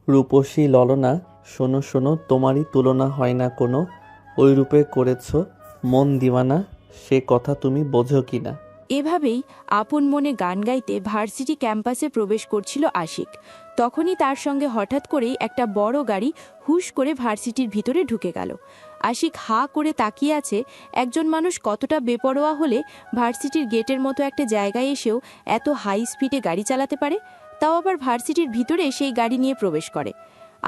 রূপসী ললনা, শোনো শোনো, তোমারই তুলনা হয় না কোনো, ওই রূপে করেছ মন দিওয়ানা, সে কথা তুমি বোঝো কি না। এভাবেই আপন মনে গান গাইতে ভার্সিটি ক্যাম্পাসে প্রবেশ করছিল আশিক। তখনই তার সঙ্গে হঠাৎ করেই একটা বড় গাড়ি হুশ করে ভার্সিটির ভিতরে ঢুকে গেল। আশিক হাঁ করে তাকিয়ে আছে, একজন মানুষ কতটা বেপরোয়া হলে ভার্সিটির গেটের মতো একটা জায়গায় এসেও এত হাই স্পিডে গাড়ি চালাতে পারে, তাও আবার ভার্সিটির ভিতরে সেই গাড়ি নিয়ে প্রবেশ করে।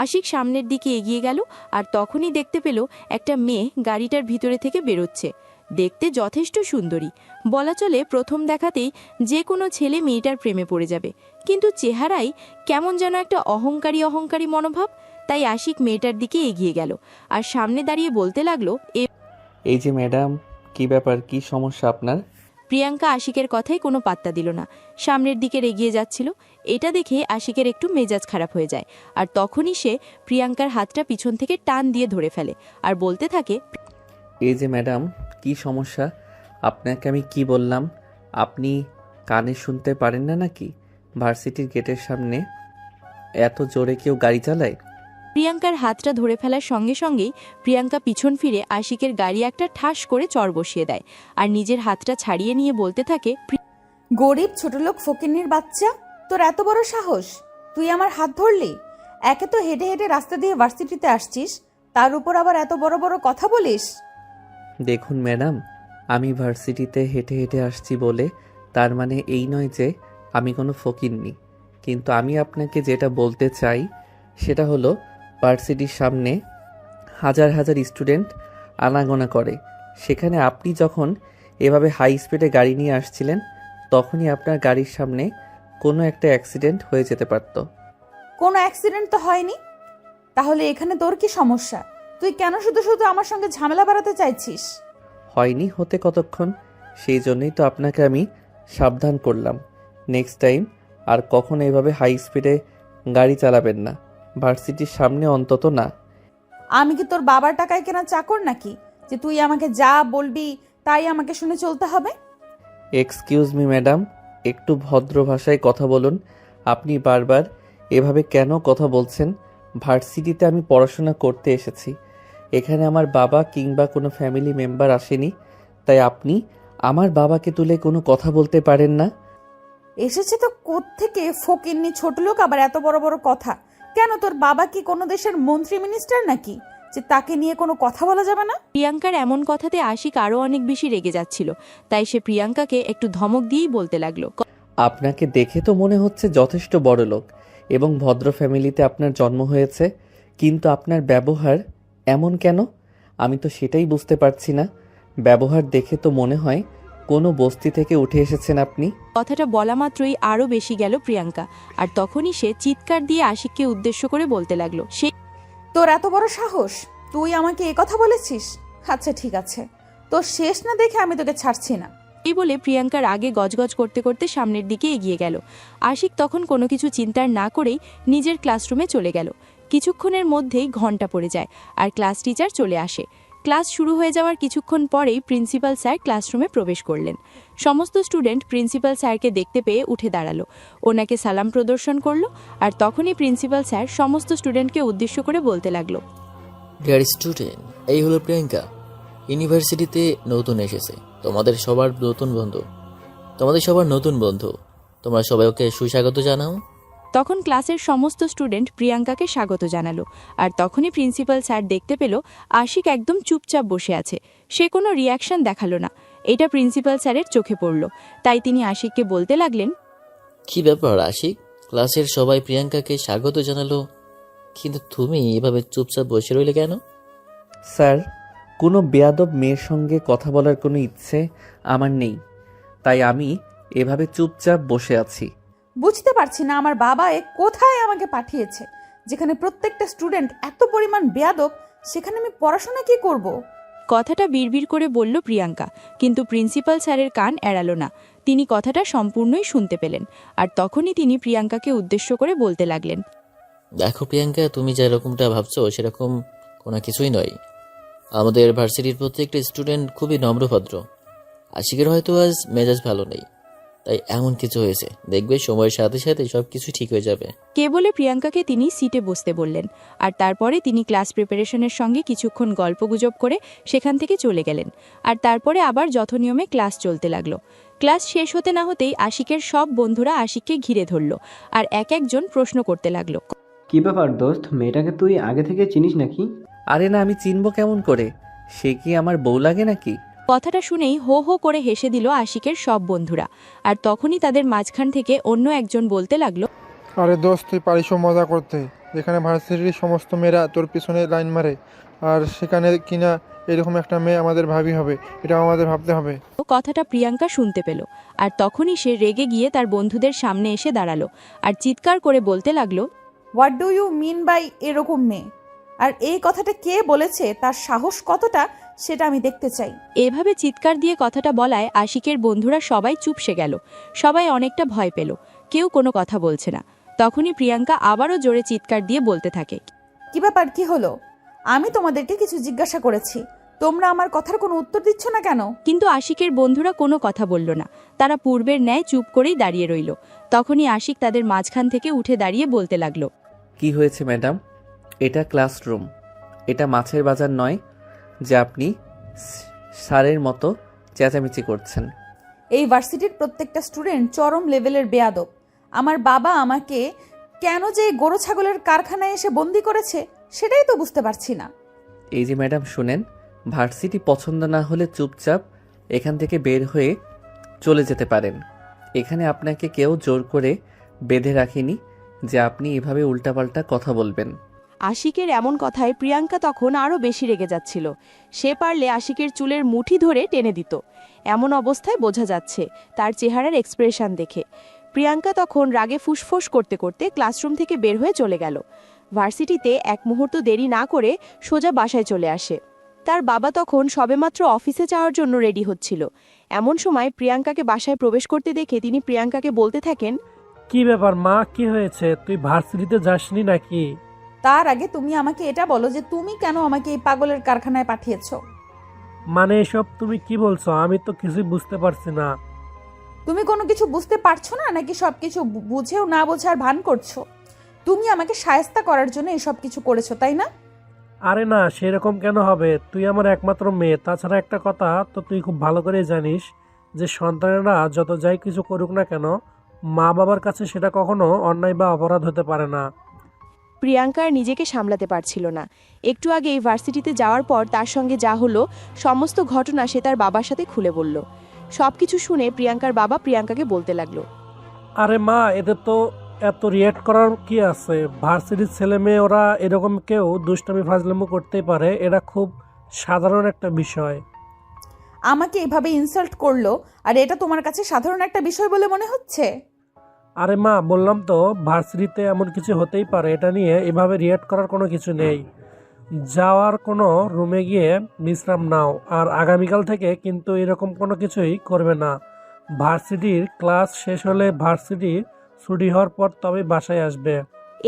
আশিক সামনের দিকে এগিয়ে গেল, আর তখনই দেখতে পেল একটা মেয়ে গাড়িটার ভিতরে থেকে বেরোচ্ছে। দেখতে যথেষ্ট সুন্দরী, বলা চলে প্রথম দেখাতেই যে কোনো ছেলে মেয়েটার প্রেমে পড়ে যাবে, কিন্তু চেহারায় কেমন যেন একটা অহংকারী অহংকারী মনোভাব। তাই আশিক মেয়েটার দিকে এগিয়ে গেল আর সামনে দাঁড়িয়ে বলতে লাগলো, এই যে ম্যাডাম, কি ব্যাপার, কি সমস্যা আপনার? প্রিয়াঙ্কা আশিকের কথাই কোনো পাত্তা দিল না, সামনের দিকে এগিয়ে যাচ্ছিল। এটা দেখে আশিকের একটু মেজাজ খারাপ হয়ে যায়, আর তখনই সে প্রিয়াঙ্কার হাতটা পিছন থেকে টান দিয়ে ধরে ফেলে আর বলতে থাকে, এই যে ম্যাডাম, কি সমস্যা? আপনাকে আমি কি বললাম? আপনি কানে শুনতে পারেন না নাকি? ভার্সিটির গেটের সামনে এত জোরে কেউ গাড়ি চালায়? প্রিয়াঙ্কার হাতটা ধরে ফেলার সঙ্গে সঙ্গেই প্রিয়াঙ্কা পিছন ফিরে আশিকের গাড়ি একটা ঠাস করে চড় বসিয়ে দেয় আর নিজের হাতটা ছাড়িয়ে নিয়ে বলতে থাকে, গরিব ছোটলোক ফকিন্নির বাচ্চা, তোর এত বড় সাহস! তুই আমার হাত ধরলি? একে তো হেঁটে হেঁটে রাস্তা দিয়ে ভার্সিটিতে আসছিস, তার উপর আবার এত বড় বড় কথা বলিস। দেখুন ম্যাডাম, আমি ভার্সিটিতে হেঁটে হেঁটে আসছি বলে তার মানে এই নয় যে আমি কোনো ফকিন্নি। কিন্তু আমি আপনাকে যেটা বলতে চাই সেটা হলো, ভার্সিটির সামনে হাজার হাজার স্টুডেন্ট আনাগোনা করে, সেখানে আপনি যখন এভাবে হাই স্পিডে গাড়ি নিয়ে আসছিলেন তখনই আপনার গাড়ির সামনে কোনো একটা অ্যাক্সিডেন্ট হয়ে যেতে পারত। কোনো অ্যাক্সিডেন্ট তো হয়নি, তাহলে এখানে তোর কি সমস্যা? তুই কেন শুধু শুধু আমার সঙ্গে ঝামেলা বাড়াতে চাইছিস? হয়নি হতে কতক্ষণ, সেই জন্যই তো আপনাকে আমি সাবধান করলাম। নেক্সট টাইম আর কখনো এভাবে হাই স্পিডে গাড়ি চালাবেন না, ভার্সিটির সামনে অন্তত না। আমি কি তোর বাবার টাকায় কেনা চাকর নাকি যে তুই আমাকে যা বলবি তাই আমাকে শুনে চলতে হবে? এক্সকিউজ মি ম্যাডাম, একটু ভদ্র ভাষায় কথা বলুন। আপনি বারবার এভাবে কেন কথা বলছেন? ভার্সিটিতে আমি পড়াশোনা করতে এসেছি, এখানে আমার বাবা কিংবা কোনো ফ্যামিলি মেম্বার আসেনি, তাই আপনি আমার বাবাকে তুলে কোনো কথা বলতে পারেন না। এসেছে তো কোত্থেকে ফকিন্নি ছোটলোক, আবার এত বড় বড় কথা! কেন, তোর বাবা কি কোনো দেশের মন্ত্রী মিনিস্টার নাকি যে তাকে নিয়ে কোনো কথা বলা যাবে না? প্রিয়াঙ্কার এমন কথাতে আশিক আরও অনেক বেশি রেগে যাচ্ছিল, তাই সে প্রিয়াঙ্কাকে একটু ধমক দিয়েই বলতে লাগলো, আপনাকে দেখে তো মনে হচ্ছে যথেষ্ট বড় লোক এবং ভদ্র ফ্যামিলিতে আপনার জন্ম হয়েছে, কিন্তু আপনার ব্যবহার এমন কেন? আমি তো সেটাই বুঝতে পারছি না। ব্যবহার দেখে তো মনে হয় কোনো বস্তি থেকে উঠে এসেছেন আপনি। কথাটা বলা মাত্রই আরও বেশি গেল প্রিয়াঙ্কা, আর তখনই সে চিৎকার দিয়ে আশিককে উদ্দেশ্য করে বলতে লাগলো, তোর এত বড় সাহস, তুই আমাকে এ কথা বলেছিস? আচ্ছা ঠিক আছে, তোর শেষ না দেখে আমি তোকে ছাড়ছি না। এই বলে প্রিয়াঙ্কার আগে গজগজ করতে করতে সামনের দিকে এগিয়ে গেল। আশিক তখন কোনো কিছু চিন্তার না করেই নিজের ক্লাসরুমে চলে গেল। কিছুক্ষণের মধ্যেই ঘন্টা পড়ে যায় আর ক্লাস টিচার চলে আসে। ক্লাস শুরু হয়ে যাওয়ার কিছুক্ষণ পরেই প্রিন্সিপাল স্যার ক্লাসরুমে প্রবেশ করলেন। সমস্ত স্টুডেন্ট প্রিন্সিপাল স্যারকে দেখতে পেয়ে উঠে দাঁড়ালো, ওনাকে সালাম প্রদর্শন করলো, আর তখনই প্রিন্সিপাল স্যার সমস্ত স্টুডেন্টকে উদ্দেশ্য করে বলতে লাগলো, ডিয়ার স্টুডেন্ট, এই হলো প্রিয়াঙ্কা, ইউনিভার্সিটিতে নতুন এসেছে, তোমাদের সবার নতুন বন্ধু। তোমরা সবাই ওকে সুস্বাগত জানাও। তখন ক্লাসের সমস্ত স্টুডেন্ট প্রিয়াঙ্কাকে স্বাগত জানালো, আর তখনই প্রিন্সিপাল স্যার দেখতে পেল আশিক একদম চুপচাপ বসে আছে, সে কোনো রিয়াকশন দেখালো না। এটা প্রিন্সিপাল স্যারের চোখে পড়ল, তাই তিনি আশিককে বলতে লাগলেন, কি ব্যাপার আশিক, ক্লাসের সবাই প্রিয়াঙ্কাকে স্বাগত জানালো, কিন্তু তুমি এভাবে চুপচাপ বসে রইলে কেন? স্যার, কোনো বেয়াদব মেয়ের সঙ্গে কথা বলার কোনো ইচ্ছে আমার নেই, তাই আমি এভাবে চুপচাপ বসে আছি। বুঝতে পারছি না আমার বাবা এ কোথায় আমাকে পাঠিয়েছে, যেখানে প্রত্যেকটা স্টুডেন্ট এত পরিমাণ বেয়াদব, সেখানে আমি পড়াশোনা কি করব? কথাটা বিড়বিড় করে বলল প্রিয়াঙ্কা, কিন্তু প্রিন্সিপাল স্যারের কান এড়ালো না। তিনি কথাটা সম্পূর্ণই শুনতে পেলেন, আর তখনই তিনি প্রিয়াঙ্কাকে উদ্দেশ্য করে বলতে লাগলেন, দেখো প্রিয়াঙ্কা, তুমি যেরকমটা ভাবছো সেরকম কোনো কিছুই নয়। আমাদের ভার্সিটির প্রত্যেকটা স্টুডেন্ট খুবই নম্রভদ্র। আশিকের হয়তো আজ মেজাজ ভালো নেই, তাই এমন কিছু হয়েছে। দেখবে সময়ের সাথে সাথে সব কিছু ঠিক হয়ে যাবে। কে বলে প্রিয়াঙ্কাকে তিনি সিটে বসতে বললেন। আর তারপরে তিনি ক্লাস প্রিপারেশনের সঙ্গে কিছুক্ষণ গল্পগুজব করে সেখান থেকে চলে গেলেন। আর তারপরে আবার যথানিয়মে ক্লাস চলতে লাগলো। ক্লাস শেষ হতে না হতেই আশিকের সব বন্ধুরা আশিককে ঘিরে ধরল আর এক একজন প্রশ্ন করতে লাগলো। কি ব্যাপার দোস্ত, মেয়েটাকে তুই আগে থেকে চিনিস নাকি? আরে না, আমি চিনবো কেমন করে? সে কি আমার বউ লাগে নাকি? কথাটা শুনেই হো হো করে হেসে দিল আশিকের সব বন্ধুরা। আর তখনই তাদের মাঝখান থেকে অন্য একজন বলতে লাগলো, আরে দোস্ত, তুই পারিস মজা করতে? যেখানে ভার্সিটির সমস্ত মেয়েরা তোর পিছনে লাইন মারে, আর সেখানে কিনা এরকম একটা মেয়ে আমাদের ভাবি হবে, এটা আমাদের ভাবতে হবে। কথাটা প্রিয়াঙ্কা শুনতে পেল। আর তখনই সে রেগে গিয়ে তার বন্ধুদের সামনে এসে দাঁড়ালো আর চিৎকার করে বলতে লাগলো, what do you mean by এরকম মেয়ে? আর এই কথাটা কে বলেছে, তার সাহস কতটা সেটা আমি দেখতে চাই। এভাবে চিৎকার দিয়ে কথাটা বলায় আশিকের বন্ধুরা সবাই চুপসে গেল। সবাই অনেকটা ভয় পেল, কেউ কোনো কথা বলছে না। তখনই প্রিয়াঙ্কা আবারও জোরে চিৎকার দিয়ে বলতে থাকে, কি ব্যাপার, কি হলো? আমি তোমাদেরকে কিছু জিজ্ঞাসা করেছি, তোমরা আমার কথার কোনো উত্তর দিচ্ছ না কেন? কিন্তু আশিকের বন্ধুরা কোনো কথা বলল না। তারা পূর্বের ন্যায় চুপ করেই দাঁড়িয়ে রইল। তখনই আশিক তাদের মাঝখান থেকে উঠে দাঁড়িয়ে বলতে লাগলো, কি হয়েছে ম্যাডাম? এটা ক্লাসরুম, এটা মাছের বাজার নয় যে আপনি সারের মতো চেঁচামেচি করছেন। এই ভার্সিটির প্রত্যেকটা স্টুডেন্ট চরম লেভেলের বেয়াদব। আমার বাবা আমাকে কেন যে এই গরু ছাগলের কারখানায় এসে বন্দি করেছে সেটাই তো বুঝতে পারছি না। এই যে ম্যাডাম শুনেন, ভার্সিটি পছন্দ না হলে চুপচাপ এখান থেকে বের হয়ে চলে যেতে পারেন। এখানে আপনাকে কেউ জোর করে বেঁধে রাখেনি যে আপনি এভাবে উল্টাপাল্টা কথা বলবেন। আশিকের এমন কথায় প্রিয়াঙ্কা তখন আরও বেশি রেগে যাচ্ছিল। সে পারলে আশিকের চুলের মুঠি ধরে টেনে দিত। এমন অবস্থায় বোঝা যাচ্ছে তার চেহারার এক্সপ্রেশন দেখে। প্রিয়াঙ্কা তখন রাগে ফুসফুস করতে করতে ক্লাসরুম থেকে বের হয়ে চলে গেল। ভার্সিটিতে এক মুহূর্ত দেরি না করে সোজা বাসায় চলে আসে। তার বাবা তখন সবেমাত্র অফিসে যাওয়ার জন্য রেডি হচ্ছিল। এমন সময় প্রিয়াঙ্কাকে বাসায় প্রবেশ করতে দেখে তিনি প্রিয়াঙ্কাকে বলতে থাকেন, কি ব্যাপার মা, কি হয়েছে? তুই ভার্সিটিতে যাসনি নাকি? তার আগে তুমি আমাকে এটা বলো যে তুমি কেন আমাকে এই পাগলের কারখানায় পাঠিয়েছো? মানে এসব তুমি কি বলছো? আমি তো কিছুই বুঝতে পারছি না। তুমি কোনো কিছু বুঝতে পারছো না নাকি সবকিছু বুঝেও না বোঝার ভান করছো? তুমি আমাকে শায়েস্তা করার জন্য এসব কিছু করেছো, তাই না? আরে না, সেরকম কেন হবে? তুই আমার একমাত্র মেয়ে। তাছাড়া একটা কথা তো তুই খুব ভালো করে জানিস যে সন্তানেরা যত যাই কিছু করুক না কেন, মা বাবার কাছে সেটা কখনো অন্যায় বা অপরাধ হতে পারে না। প্রিয়াঙ্কার নিজেকে সামলাতে পারছিল না। একটু আগে এই ভার্সিটিতে যাওয়ার পর তার সঙ্গে যা হলো সমস্ত ঘটনা সে তার বাবার সাথে খুলে বলল। সবকিছু শুনে প্রিয়াঙ্কার বাবা প্রিয়াঙ্কাকে বলতে লাগলো, আরে মা, এদের তো এত রিয়েক্ট করার কি আছে? ভার্সিটির ছেলে মেয়ে ওরা এরকম কেউ দুষ্টামি ফাজলামো করতেই পারে, এটা খুব সাধারণ একটা বিষয়। আমাকে এভাবে ইনসাল্ট করলো আর এটা তোমার কাছে সাধারণ একটা বিষয় বলে মনে হচ্ছে? আরে মা, বললাম তো ভার্সিটিতে এমন কিছু হতেই পারে, এটা নিয়ে এভাবে রিয়েক্ট করার কোনো কিছু নেই। যাওয়ার কোনো রুমে গিয়ে বিশ্রাম নাও, আর আগামীকাল থেকে কিন্তু এরকম কোনো কিছুই করবে না। ভার্সিটির ক্লাস শেষ হলে ভার্সিটি ছুটি হওয়ার পর তবে বাসায় আসবে।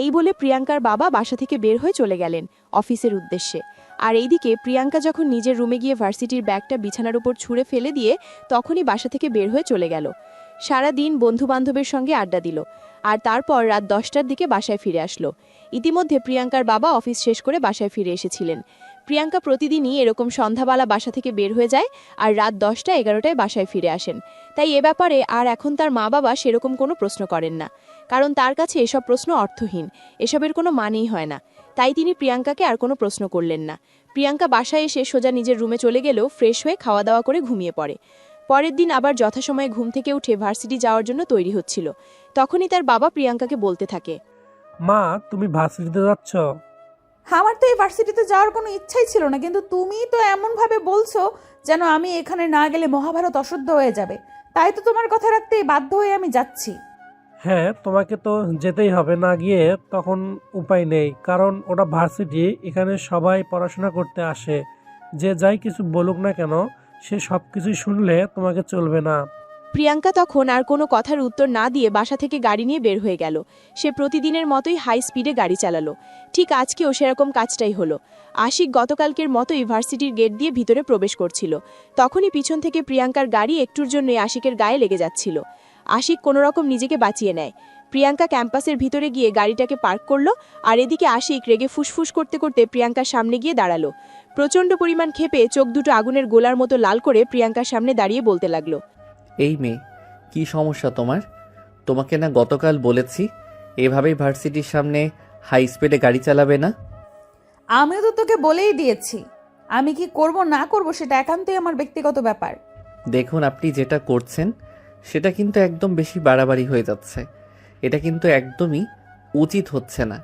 এই বলে প্রিয়াঙ্কার বাবা বাসা থেকে বের হয়ে চলে গেলেন অফিসের উদ্দেশ্যে। আর এইদিকে প্রিয়াঙ্কা যখন নিজের রুমে গিয়ে ভার্সিটির ব্যাগটা বিছানার উপর ছুঁড়ে ফেলে দিয়ে তখনই বাসা থেকে বের হয়ে চলে গেল। সারা দিন বন্ধুবান্ধবের সঙ্গে আড্ডা দিল আর তারপর রাত 10টার দিকে বাসায় ফিরে আসলো। ইতিমধ্যে প্রিয়াঙ্কার বাবা অফিস শেষ করে বাসায় ফিরে এসেছিলেন। প্রিয়াঙ্কা প্রতিদিনই এরকম সন্ধ্যাবেলা বাসা থেকে বের হয়ে যায় আর রাত 10টা-11টায় বাসায় ফিরে আসেন। তাই এ ব্যাপারে আর এখন তার মা বাবা সেরকম কোনো প্রশ্ন করেন না, কারণ তার কাছে এসব প্রশ্ন অর্থহীন, এসবের কোনো মানেই হয় না। তাই তিনি প্রিয়াঙ্কাকে আর কোনো প্রশ্ন করলেন না। প্রিয়াঙ্কা বাসায় এসে সোজা নিজের রুমে চলে গেলেও ফ্রেশ হয়ে খাওয়া দাওয়া করে ঘুমিয়ে পড়ে। পরের দিন আবার যথাসময়ে ঘুম থেকে উঠে ভার্সিটি যাওয়ার জন্য তৈরি হচ্ছিল। তখনই তার বাবা প্রিয়াঙ্কাকে বলতে থাকে, মা, তুমি ভার্সিটিতে যাচ্ছ? আমার তো এই ভার্সিটিতে যাওয়ার কোনো ইচ্ছাই ছিল না, কিন্তু তুমি তো এমনভাবে বলছো যেন আমি এখানে না গেলে মহাভারত অশুদ্ধ হয়ে যাবে। তাই তো তোমার কথা রাখতেই বাধ্য হয়ে আমি যাচ্ছি। হ্যাঁ, তোমাকে তো যেতেই হবে, না গিয়ে তখন উপায় নেই, কারণ ওটা ভার্সিটি, এখানে সবাই পড়াশোনা করতে আসে। যে যাই কিছু বলুক না কেন, সে সব কিছুই শুনলে তোমাকে চলবে না। প্রিয়াঙ্কা তখন আর কোনো কথার উত্তর না দিয়ে বাসা থেকে গাড়ি নিয়ে বের হয়ে গেল। সে প্রতিদিনের মতোই হাই স্পিডে গাড়ি চালালো। ঠিক আজকেও সেরকম কাজটাই হলো। আশিক গতকালকের মতোই ভার্সিটির গেট দিয়ে ভিতরে প্রবেশ করছিল। তখনই পিছন থেকে প্রিয়াঙ্কার গাড়ি একটুর জন্যই আশিকের গায়ে লেগে যাচ্ছিল। আশিক কোনোরকম নিজেকে বাঁচিয়ে নেয়। প্রিয়াঙ্কা ক্যাম্পাসের ভিতরে গিয়ে গাড়িটাকে পার্ক করলো, আর এদিকে আশিক রেগে ফুসফুস করতে করতে প্রিয়াঙ্কার সামনে গিয়ে দাঁড়ালো। প্রচণ্ড পরিমাণ ক্ষেপে চোখ দুটো আগুনের গোলার মতো লাল করে প্রিয়াঙ্কার সামনে দাঁড়িয়ে বলতে লাগলো, এই মেয়ে, কি সমস্যা তোমার? তোমাকে না গতকাল বলেছি এভাবেই ভার্সিটির সামনে হাই স্পিডে গাড়ি চালাবে না? আমিও তো তোকে বলেই দিয়েছি, আমি কি করব না করব সেটা একান্তই আমার ব্যক্তিগত ব্যাপার। দেখুন, আপনি যেটা করছেন সেটা কিন্তু একদম বেশি বাড়াবাড়ি হয়ে যাচ্ছে। এটা কিন্তু একদমই উচিত হচ্ছে না,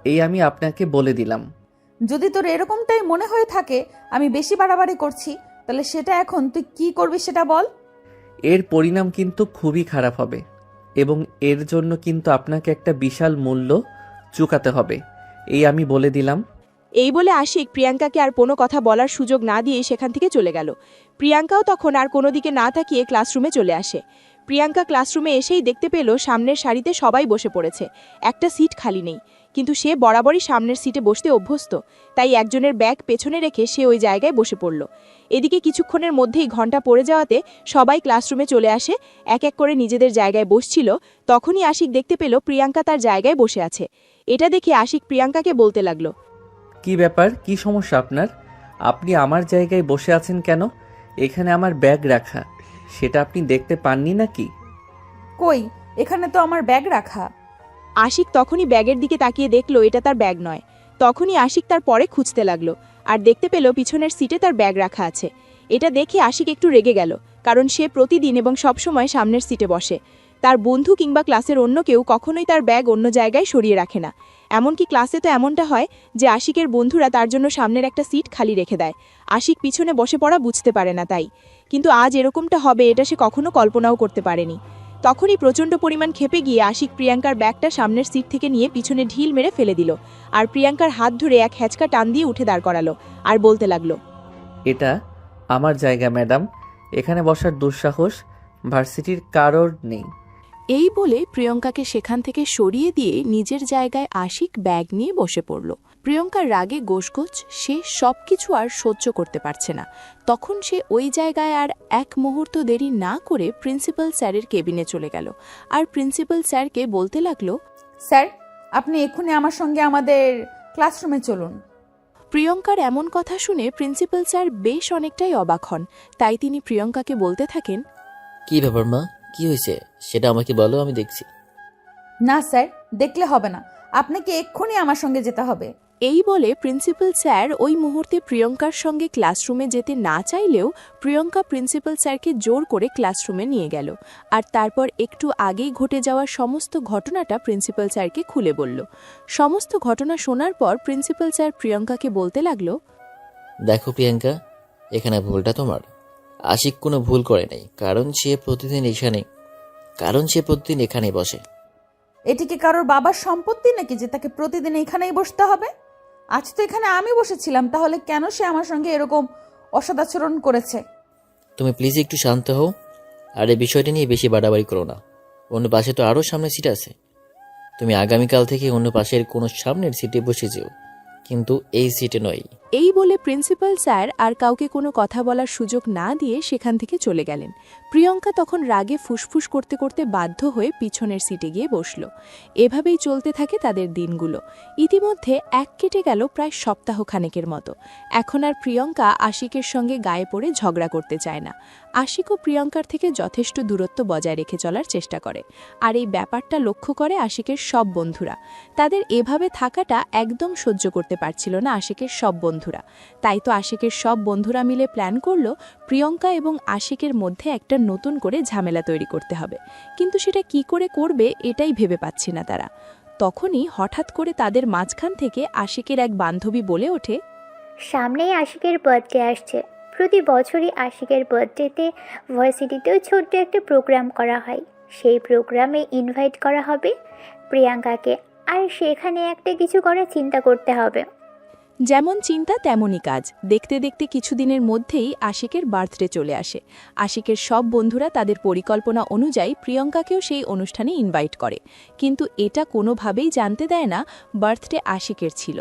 এই আমি আপনাকে বলে দিলাম। যদি তোর এরকমটাই মনে হয়ে থাকে আমি বেশি বাড়াবাড়ি করছি, তাহলে সেটা এখন তুই কি করবি সেটা বল। এর পরিণাম কিন্তু খুবই খারাপ হবে, এবং এর জন্য কিন্তু আপনাকে একটা বিশাল মূল্য চুকাতে হবে, এই আমি বলে দিলাম। এই বলে আশিক প্রিয়াঙ্কাকে আর কোনো কথা বলার সুযোগ না দিয়ে সেখান থেকে চলে গেল। প্রিয়াঙ্কাও তখন আর কোনো দিকে না তাকিয়ে ক্লাসরুমে চলে আসে। প্রিয়াঙ্কা ক্লাসরুমে এসেই দেখতে পেল সামনের সারিতে সবাই বসে পড়েছে, একটা সিট খালি নেই। কিন্তু সে বরাবরই সামনের সিটে বসতে অভ্যস্ত, তাই একজনের ব্যাগ পেছনে রেখে সে ওই জায়গায় বসে পড়ল। এদিকে কিছুক্ষণের মধ্যেই ঘন্টা পড়ে যাওয়াতে সবাই ক্লাসরুমে চলে আসে, এক এক করে নিজেদের জায়গায় বসছিল। তখনই আশিক দেখতে পেল প্রিয়াঙ্কা তার জায়গায় বসে আছে। এটা দেখে আশিক প্রিয়াঙ্কাকে বলতে লাগলো, কি ব্যাপার, কি সমস্যা আপনার? আপনি আমার জায়গায় বসে আছেন কেন? এখানে আমার ব্যাগ রাখা, সেটা আপনি দেখতে পাননি নাকি? কই, এখানে তো আমার ব্যাগ রাখা। আশিক তখনই ব্যাগের দিকে তাকিয়ে দেখলো এটা তার ব্যাগ নয়। তখনই আশিক তার পরে খুঁজতে লাগলো, আর দেখতে পেল পিছনের সিটে তার ব্যাগ রাখা আছে। এটা দেখে আশিক একটু রেগে গেল, কারণ সে প্রতিদিন এবং সবসময় সামনের সিটে বসে। তার বন্ধু কিংবা ক্লাসের অন্য কেউ কখনোই তার ব্যাগ অন্য জায়গায় সরিয়ে রাখে না। এমনকি ক্লাসে তো এমনটা হয় যে আশিকের বন্ধুরা তার জন্য সামনের একটা সিট খালি রেখে দেয়। আশিক পিছনে বসে পড়া বুঝতে পারে না তাই, কিন্তু আজ এরকমটা হবে এটা সে কখনো কল্পনাও করতে পারেনি। তখনই প্রচণ্ড পরিমাণ ক্ষেপে গিয়ে আশিক প্রিয়াঙ্কার ব্যাগটা সামনের সিট থেকে নিয়ে পিছনে ঢিল মেরে ফেলে দিল, আর প্রিয়াঙ্কার হাত ধরে এক হ্যাচকা টান দিয়ে উঠে দাঁড় করালো, আর বলতে লাগলো, এটা আমার জায়গা ম্যাডাম, এখানে বসার দুঃসাহস ভার্সিটির কারোর নেই। এই বলে প্রিয়ঙ্কাকে সেখান থেকে সরিয়ে দিয়ে নিজের জায়গায় আশিক ব্যাগ নিয়ে বসে পড়ল। প্রিয়ঙ্কার রাগে গোছগোছ, সে সবকিছু আর সহ্য করতে পারছে না। তখন সে ওই জায়গায় আর এক মুহূর্ত দেরি না করে প্রিন্সিপাল স্যারের কেবিনে চলে গেল, আর প্রিন্সিপাল স্যারকে বলতে লাগলো, স্যার, আপনি এক্ষুনি আমার সঙ্গে আমাদের ক্লাসরুমে চলুন। প্রিয়ঙ্কার এমন কথা শুনে প্রিন্সিপাল স্যার বেশ অনেকটাই অবাক হন। তাই তিনি প্রিয়ঙ্কাকে বলতে থাকেন, কি ব্যাপার মা, কি হয়েছে সেটা আমাকে বলো, আমি দেখছি। না স্যার, দেখলে হবে না, আপনাকে এক্ষুনি আমার সঙ্গে যেতে হবে। এই বলে প্রিন্সিপাল স্যার ওই মুহূর্তে প্রিয়ঙ্কার সঙ্গে ক্লাসরুমে যেতে না চাইলেও প্রিয়ঙ্কা প্রিন্সিপাল স্যারকে জোর করে ক্লাসরুমে নিয়ে গেল, আর তারপর একটু আগেই ঘটে যাওয়া সমস্ত ঘটনাটা প্রিন্সিপাল স্যারকে খুলে বলল। সমস্ত ঘটনা শোনার পর প্রিন্সিপাল স্যার প্রিয়ঙ্কাকে বলতে লাগলো, দেখো প্রিয়াঙ্কা, এখানে ভুলটা তোমার। আশিক কোনো ভুল করে নাই, কারণ সে প্রতিদিন এখানেই বসে। এটি কি কারোর বাবার সম্পত্তি নাকি যে তাকে প্রতিদিন এখানেই বসতে হবে? আজ তো এখানে আমি বসেছিলাম, তাহলে কেন সে আমার সঙ্গে এরকম অসদাচরণ করেছে? তুমি প্লিজ একটু শান্ত হও, আর এই বিষয়টা নিয়ে বেশি বাড়াবাড়ি করো না। অন্য পাশে তো আরও সামনের সিট আছে, তুমি আগামীকাল থেকে অন্য পাশের কোনো সামনের সিটে বসে যেও, কিন্তু এই সিটে নয়। এই বলে প্রিন্সিপাল স্যার আর কাউকে কোনো কথা বলার সুযোগ না দিয়ে সেখান থেকে চলে গেলেন। প্রিয়ঙ্কা তখন রাগে ফুসফুস করতে করতে বাধ্য হয়ে পিছনের সিটে গিয়ে বসল। এভাবেই চলতে থাকে তাদের দিনগুলো। ইতিমধ্যে এক কেটে গেল প্রায় সপ্তাহখানেকের মতো। এখন আর প্রিয়ঙ্কা আশিকের সঙ্গে গায়ে পড়ে ঝগড়া করতে চায় না। আশিকও প্রিয়ঙ্কার থেকে যথেষ্ট দূরত্ব বজায় রেখে চলার চেষ্টা করে, আর এই ব্যাপারটা লক্ষ্য করে আশিকের সব বন্ধুরা। তাদের এভাবে থাকাটা একদম সহ্য করতে পারছিল না আশিকের সব বন্ধুরা। তাই তো আশিকের সব বন্ধুরা মিলে প্ল্যান করলো প্রিয়ঙ্কা এবং আশিকের মধ্যে একটা নতুন করে ঝামেলা তৈরি করতে হবে, কিন্তু সেটা কি করে করবে এটাই ভেবে পাচ্ছি না তারা। তখনই হঠাৎ করে তাদের মাঝখান থেকে আশিকের এক বান্ধবী বলে ওঠে, সামনেই আশিকের বার্থডে আসছে। প্রতি বছরই আশিকের বার্থডেতে ভার্সিটিতেও ছোট্ট একটা প্রোগ্রাম করা হয়। সেই প্রোগ্রামে ইনভাইট করা হবে প্রিয়াঙ্কাকে, আর সেখানে একটা কিছু করার চিন্তা করতে হবে। যেমন চিন্তা তেমনই কাজ। দেখতে দেখতে কিছুদিনের মধ্যেই আশিকের বার্থডে চলে আসে। আশিকের সব বন্ধুরা তাদের পরিকল্পনা অনুযায়ী প্রিয়ঙ্কাকেও সেই অনুষ্ঠানে ইনভাইট করে, কিন্তু এটা কোনোভাবেই জানতে দেয় না বার্থডে আশিকের ছিল।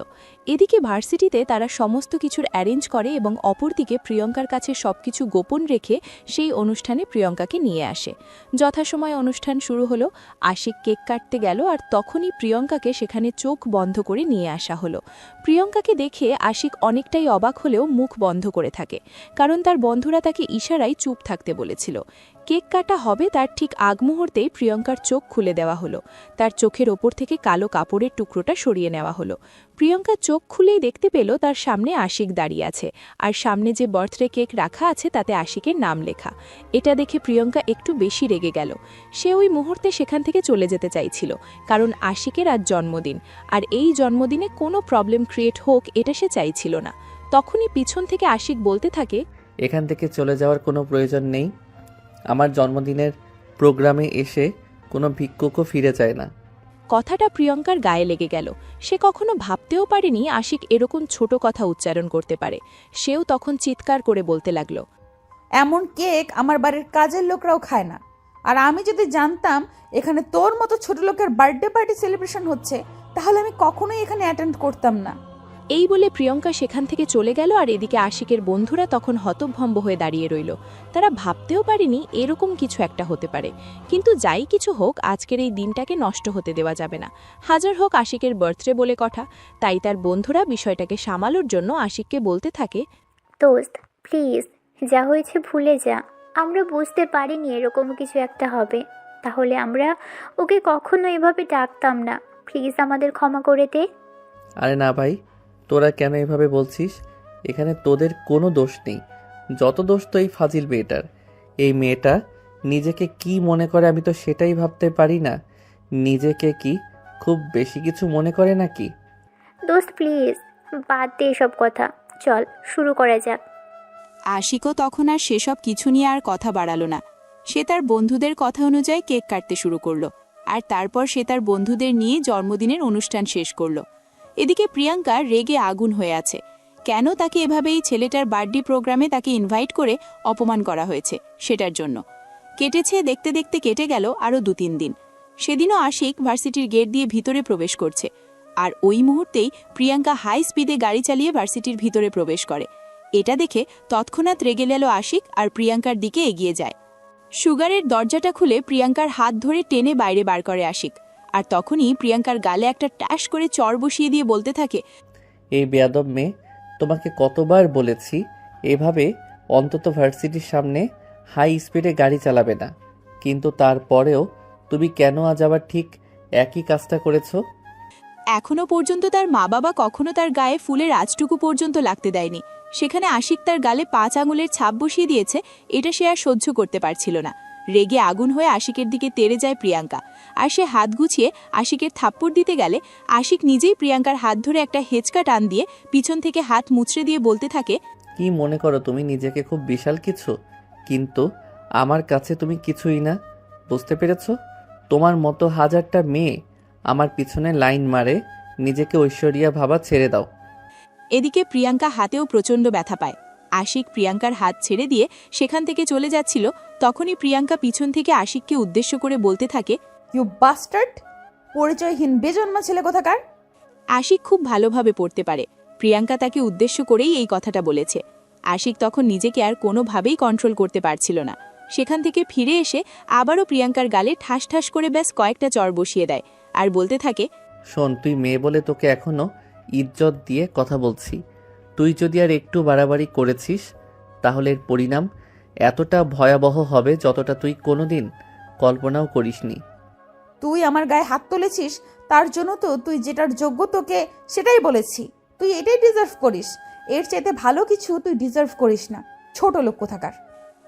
এদিকে ভার্সিটিতে তারা সমস্ত কিছুর অ্যারেঞ্জ করে এবং অপরদিকে প্রিয়ঙ্কার কাছে সবকিছু গোপন রেখে সেই অনুষ্ঠানে প্রিয়ঙ্কাকে নিয়ে আসে। যথাসময়ে অনুষ্ঠান শুরু হলো। আশিক কেক কাটতে গেল আর তখনই প্রিয়ঙ্কাকে সেখানে চোখ বন্ধ করে নিয়ে আসা হলো। প্রিয়ঙ্কাকে দেখে আশিক অনেকটাই অবাক হলেও মুখ বন্ধ করে থাকে, কারণ তার বন্ধুরা তাকে ইশারায় চুপ থাকতে বলেছিল। কেক কাটা হবে তার ঠিক আগ মুহূর্তেই প্রিয়ঙ্কার চোখ খুলে দেওয়া হলো। তার চোখের ওপর থেকে কালো কাপড়ের টুকরোটা সরিয়ে নেওয়া হলো। প্রিয়ঙ্কা চোখ খুলেই দেখতে পেল তার সামনে আশিক দাঁড়িয়ে আছে, আর সামনে যে বার্থডে কেক রাখা আছে তাতে আশিকের নাম লেখা। এটা দেখে প্রিয়ঙ্কা একটু বেশি রেগে গেল। সে ওই মুহূর্তে সেখান থেকে চলে যেতে চাইছিল, কারণ আশিকের আজ জন্মদিন, আর এই জন্মদিনে কোনো প্রবলেম ক্রিয়েট হোক এটা সে চাইছিল না। তখনই পিছন থেকে আশিক বলতে থাকে, এখান থেকে চলে যাওয়ার কোনো প্রয়োজন নেই। আমার জন্মদিনের প্রোগ্রামে এসে কোনো ভিক্ষুকও ফিরে যায় না। কথাটা প্রিয়ঙ্কার গায়ে লেগে গেল। সে কখনো ভাবতেও পারেনি আশিক এরকম ছোট কথা উচ্চারণ করতে পারে। সেও তখন চিৎকার করে বলতে লাগলো, এমন কেক আমার বাড়ির কাজের লোকরাও খায় না। আর আমি যদি জানতাম এখানে তোর মতো ছোট লোকের বার্থডে পার্টি সেলিব্রেশন হচ্ছে, তাহলে আমি কখনোই এখানে অ্যাটেন্ড করতাম না। এই বলে প্রিয়ঙ্কা সেখান থেকে চলে গেল। আর এদিকে আশিকের বন্ধুরা তখন হতভম্ব হয়ে দাঁড়িয়ে রইল। তারা ভাবতেও পারেনি এরকম কিছু একটা হতে পারে। কিন্তু যাই কিছু হোক, আজকের এই দিনটাকে নষ্ট হতে দেওয়া যাবে না। হাজার হোক আশিকের বার্থডে বলে কথা, তাই তার বন্ধুরা বিষয়টাকে সামালোর জন্য আশিককে বলতে থাকে, দোস্ত প্লিজ, যা হয়েছে ভুলে যা। আমরা বুঝতে পারিনি এরকম কিছু একটা হবে, তাহলে আমরা ওকে কখনো এভাবে ডাকতাম না। প্লিজ আমাদের ক্ষমা করে দে। আরে না ভাই, তোরা কেন এভাবে বলছিস? এখানে তোদের কোনো দোষ নেই। যত দোষ তো এই ফাজিল মেয়েটার। এই মেয়েটা নিজেকে কি মনে করে আমি তো সেটাই ভাবতে পারি না। নিজেকে কি খুব বেশি কিছু মনে করে নাকি? দোস্ত প্লিজ বাদ দে এসব কথা, চল শুরু করা যাক। আশিকও তখন আর সেসব কিছু নিয়ে আর কথা বাড়ালো না। সে তার বন্ধুদের কথা অনুযায়ী কেক কাটতে শুরু করলো, আর তারপর সে তার বন্ধুদের নিয়ে জন্মদিনের অনুষ্ঠান শেষ করলো। এদিকে প্রিয়ঙ্কা রেগে আগুন হয়ে আছে। কেন তাকে এভাবে এই ছেলেটার বার্থডে প্রোগ্রামে তাকে ইনভাইট করে অপমান করা হয়েছে সেটার জন্য। কেটেছে দেখতে দেখতে কেটে গেল আরও 2-3 দিন। সেদিনও আশিক ভার্সিটির গেট দিয়ে ভিতরে প্রবেশ করছে, আর ওই মুহূর্তেই প্রিয়ঙ্কা হাই স্পিডে গাড়ি চালিয়ে ভার্সিটির ভিতরে প্রবেশ করে। এটা দেখে তৎক্ষণাৎ রেগে গেল আশিক আর প্রিয়ঙ্কার দিকে এগিয়ে যায়। সুগারের দরজাটা খুলে প্রিয়ঙ্কার হাত ধরে টেনে বাইরে বার করে আশিক, আর তখনই প্রিয়ঙ্কার গালে একটা ট্যাশ করে চড় বসিয়ে দিয়ে বলতে থাকে, এই বেয়াদব মেয়ে, তোমাকে কতবার বলেছি এভাবে অন্তত ভার্সিটির সামনে হাই স্পিডে গাড়ি চালাবে না, কিন্তু তারপরেও তুমি কেন আজ আবার ঠিক একই কাজটা করেছো? এখনো পর্যন্ত তার মা বাবা কখনো তার গায়ে ফুলের আঁচটুকু পর্যন্ত লাগতে দেয়নি, সেখানে আশিক তার গালে 5 আঙুলের ছাপ বসিয়ে দিয়েছে। এটা সে আর সহ্য করতে পারছিল না। রেগে আগুন হয়ে আশিকের দিকে তেড়ে যায় প্রিয়ঙ্কা, আর সে হাত গুছিয়ে আশিকের থাপ্পড় দিতে গেলে আশিক নিজেই প্রিয়ঙ্কার হাত ধরে একটা হেঁচকা টান দিয়ে পিছন থেকে হাত মুচড়ে দিয়ে বলতে থাকে, কি মনে করো তুমি নিজেকে খুব বিশাল কিছু? কিন্তু আমার কাছে তুমি কিছুই না, বুঝতে পেরেছো? তোমার মতো হাজারটা মেয়ে আমার পিছনে লাইন মারে, নিজেকে ঐশ্বরিয়া ভাবা ছেড়ে দাও। এদিকে প্রিয়ঙ্কা হাতেও প্রচণ্ড ব্যথা পায়। আশিক প্রিয়ঙ্কার হাত ছেড়ে দিয়ে সেখান থেকে চলে যাচ্ছিল, তখনই প্রিয়ঙ্কা পিছন থেকে আশিককে উদ্দেশ্য করে বলতে থাকে, ইউ বাস্টার্ড, পরিচয়হীন বেজন্মা ছেলে কোথাকার। আশিক খুব ভালোভাবে পড়তে পারে। প্রিয়ঙ্কা তাকে উদ্দেশ্য করেই এই কথাটা বলেছে। আশিক তখন নিজেকে আর কোনোভাবেই কন্ট্রোল করতে পারছিল না। সেখান থেকে ফিরে এসে আবারও প্রিয়ঙ্কার গালে ঠাস ঠাস করে ব্যাস কয়েকটা চড় বসিয়ে দেয়, আর বলতে থাকে, শোন, তুই মেয়ে বলে তোকে এখনো ইজ্জত দিয়ে কথা বলছি। তুই যদি আর একটু বাড়াবাড়ি করেছিস তাহলে এর পরিণাম এতটা ভয়াবহ হবে যতটা তুই কোনোদিন কল্পনাও করিসনি। তুই আমার গায়ে হাত তুলেছিস, তার জন্য তো তুই যেটার যোগ্য তোকে সেটাই বলেছি। তুই এটাই ডিজার্ভ করিস, এর চাইতে ভালো কিছু তুই ডিজার্ভ করিস না, ছোট লোক কোথাকার।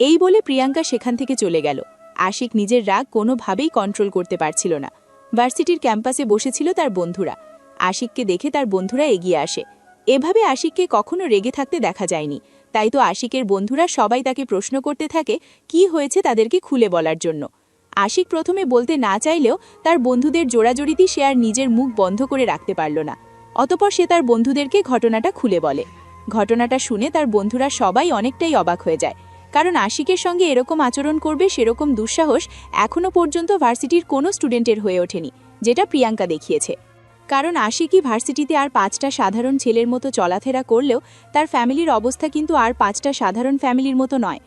এই বলে প্রিয়ঙ্কা সেখান থেকে চলে গেল। আশিক নিজের রাগ কোনোভাবেই কন্ট্রোল করতে পারছিল না। ভার্সিটির ক্যাম্পাসে বসেছিল তার বন্ধুরা। আশিককে দেখে তার বন্ধুরা এগিয়ে আসে। এভাবে আশিককে কখনো রেগে থাকতে দেখা যায়নি, তাই তো আশিকের বন্ধুরা সবাই তাকে প্রশ্ন করতে থাকে কি হয়েছে তাদেরকে খুলে বলার জন্য। আশিক প্রথমে বলতে না চাইলেও তার বন্ধুদের জোড়াজড়িতেই সে আর নিজের মুখ বন্ধ করে রাখতে পারল না। অতঃপর সে তার বন্ধুদেরকে ঘটনাটা খুলে বলে। ঘটনাটা শুনে তার বন্ধুরা সবাই অনেকটাই অবাক হয়ে যায়, কারণ আশিকের সঙ্গে এরকম আচরণ করবে সেরকম দুঃসাহস এখনও পর্যন্ত ভার্সিটির কোনো স্টুডেন্টের হয়ে ওঠেনি, যেটা প্রিয়াঙ্কা দেখিয়েছে। কারণ আশিকই ভার্সিটিতে আর 5টা সাধারণ ছেলের মতো চলাফেরা করলেও তার ফ্যামিলির অবস্থা কিন্তু আর 5টা সাধারণ ফ্যামিলির মতো নয়।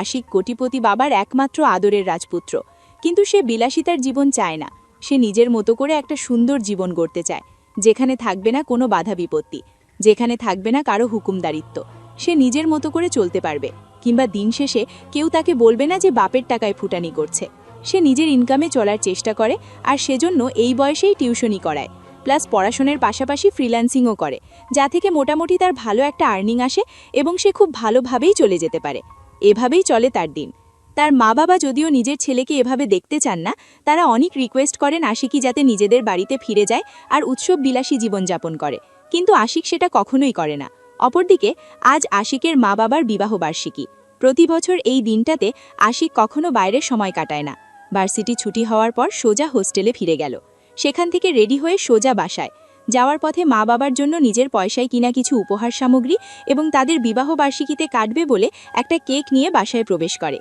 আশিক কোটিপতি বাবার একমাত্র আদরের রাজপুত্র, কিন্তু সে বিলাসিতার জীবন চায় না। সে নিজের মতো করে একটা সুন্দর জীবন গড়তে চায়, যেখানে থাকবে না কোনো বাধা বিপত্তি, যেখানে থাকবে না কারো হুকুমদারিত্ব। সে নিজের মতো করে চলতে পারবে, কিংবা দিন শেষে কেউ তাকে বলবে না যে বাপের টাকায় ফুটানি করছে। সে নিজের ইনকামে চলার চেষ্টা করে, আর সেজন্য এই বয়সেই টিউশনি করায়, প্লাস পড়াশোনার পাশাপাশি ফ্রিল্যান্সিংও করে, যা থেকে মোটামুটি তার ভালো একটা আর্নিং আসে এবং সে খুব ভালোভাবেই চলে যেতে পারে। এভাবেই চলে তার দিন। তার মা বাবা যদিও নিজের ছেলেকে এভাবে দেখতে চান না, তারা অনেক রিকোয়েস্ট করেন আশিকি যাতে নিজেদের বাড়িতে ফিরে যায় আর উৎসব বিলাসী জীবনযাপন করে, কিন্তু আশিক সেটা কখনোই করে না। অপরদিকে আজ আশিকের মা বাবার বিবাহবার্ষিকী। প্রতি বছর এই দিনটাতে আশিক কখনো বাইরে সময় কাটায় না। ভার্সিটি ছুটি হওয়ার পর সোজা হোস্টেলে ফিরে গেল। সেখান থেকে রেডি হয়ে সোজা বাসায় যাওয়ার পথে মা বাবার জন্য নিজের পয়সায় কিনা কিছু উপহার সামগ্রী এবং তাদের বিবাহবার্ষিকীতে কাটবে বলে একটা কেক নিয়ে বাসায় প্রবেশ করে।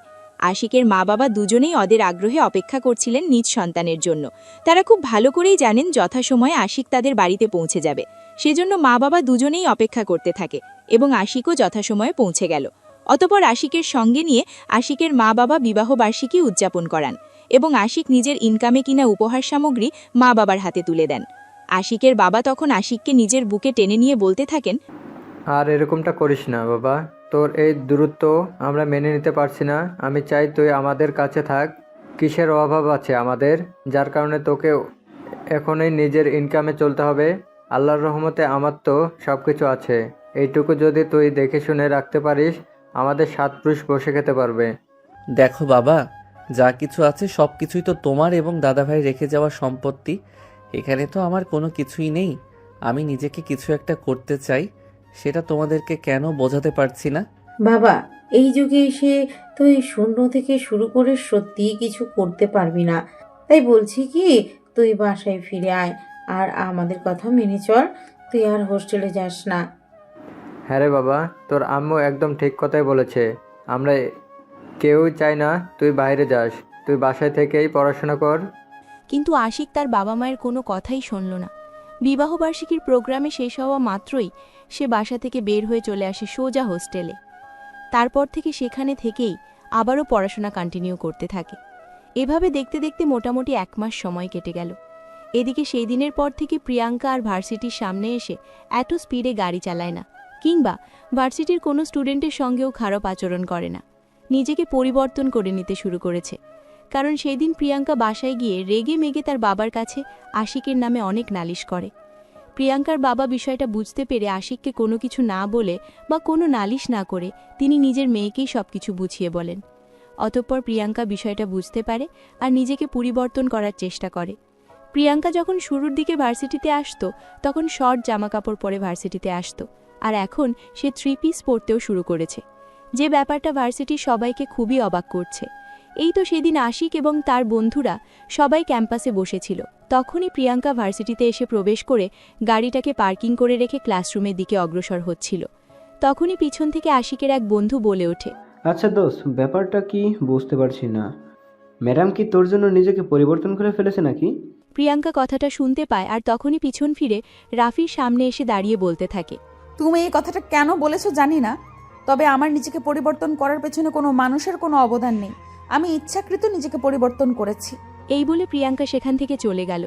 আশিকের মা বাবা দুজনেই অধীর আগ্রহে অপেক্ষা করছিলেন নিজ সন্তানের জন্য। তারা খুব ভালো করেই জানেন যথাসময়ে আশিক তাদের বাড়িতে পৌঁছে যাবে, সেজন্য মা বাবা দুজনেই অপেক্ষা করতে থাকে এবং আশিকও যথাসময়ে পৌঁছে গেল। অতঃপর আশিকের সঙ্গে নিয়ে আশিকের মা বাবা বিবাহবার্ষিকী উদযাপন করান এবং আশিক নিজের ইনকামে কিনা উপহার সামগ্রী মা বাবার হাতে তুলে দেন। আশিকের বাবা তখন আশিককে নিজের বুকে টেনে নিয়ে বলতে থাকেন, আর এরকমটা করিস না বাবা, তোর এই দূরত্ব আমরা মেনে নিতে পারছি না। আমি চাই তুই আমাদের কাছে থাক। কিসের অভাব আছে আমাদের, যার কারণে তোকে এখনই নিজের ইনকামে চলতে হবে? আল্লাহর রহমতে আমার তো সব কিছু আছে। এইটুকু যদি তুই দেখে শুনে রাখতে পারিস, আমাদের 7 পুরুষ বসে খেতে পারবে। দেখো বাবা, যা কিছু আছে সব কিছুই তো তোমার এবং দাদাভাই রেখে যাওয়া সম্পত্তি। এখানে তো আমার কোনো কিছুই নেই। আমি নিজেকে কিছু একটা করতে চাই, সেটা তোমাদেরকে কেন বোঝাতে পারছি না। বাবা, এই যুগে এসে তুই শূন্য থেকে শুরু করে সত্যিই কিছু করতে পারবি না। তাই বলছি কি, তুই বাসায় ফিরে আয় আর আমাদের কথা মেনে চল। তুই আর হোস্টেলে যাস না। হ্যাঁ রে বাবা, তোর আম্মু একদম ঠিক কথাই বলেছে। আমরা কেউই চাই না তুই বাইরে যাস। তুই বাসায় থেকেই পড়াশোনা কর। কিন্তু আশিক তার বাবা মায়ের কোনো কথাই শুনল না। বিবাহবার্ষিকীর প্রোগ্রামে শেষ হওয়া মাত্রই সে বাসা থেকে বের হয়ে চলে আসে সোজা হোস্টেলে। তারপর থেকে সেখানে থেকেই আবারও পড়াশোনা কন্টিনিউ করতে থাকে। এভাবে দেখতে দেখতে মোটামুটি 1 মাস সময় কেটে গেল। এদিকে সেই দিনের পর থেকে প্রিয়াঙ্কা আর ভার্সিটির সামনে এসে এত স্পিডে গাড়ি চালায় না, কিংবা ভার্সিটির কোনো স্টুডেন্টের সঙ্গেও খারাপ আচরণ করে না। নিজেকে পরিবর্তন করে নিতে শুরু করেছে, কারণ সেই দিন প্রিয়াঙ্কা বাসায় গিয়ে রেগে মেগে তার বাবার কাছে আশিকের নামে অনেক নালিশ করে। প্রিয়াঙ্কার বাবা বিষয়টা বুঝতে পেরে আশিককে কোনো কিছু না বলে বা কোনো নালিশ না করে তিনি নিজের মেয়েকেই সবকিছু বুঝিয়ে বলেন। অতঃপর প্রিয়াঙ্কা বিষয়টা বুঝতে পারে আর নিজেকে পরিবর্তন করার চেষ্টা করে। প্রিয়াঙ্কা যখন শুরুর দিকে ভার্সিটিতে আসতো তখন শর্ট জামাকাপড় পরে ভার্সিটিতে আসতো, আর এখন সে 3 পিস পরতেও শুরু করেছে, যে ব্যাপারটা ভার্সিটির সবাইকে খুবই অবাক করছে। এই তো সেদিন আশিক এবং তার বন্ধুরা সবাই ক্যাম্পাসে বসেছিল, তখনই প্রিয়াঙ্কা ভার্সিটিতে এসে প্রবেশ করে গাড়িটাকে পার্কিং করে রেখে ক্লাসরুমের দিকে অগ্রসর হচ্ছিল। তখনই পিছন থেকে আশিকের এক বন্ধু বলে ওঠে, আচ্ছা দোস্ত, ব্যাপারটা কি বুঝতে পারছি না। ম্যাডাম কি তোর জন্য নিজেকে পরিবর্তন করে ফেলেছে নাকি? প্রিয়াঙ্কা কথাটা শুনতে পায় আর তখনই পিছন ফিরে রাফির সামনে এসে দাঁড়িয়ে বলতে থাকে, তুমি এই কথাটা কেন বলেছো জানি না, তবে আমার নিজেকে পরিবর্তন করার পেছনে কোনো মানুষের কোনো অবদান নেই। আমি ইচ্ছাকৃত নিজেকে পরিবর্তন করেছি। এই বলে প্রিয়াঙ্কা সেখান থেকে চলে গেল।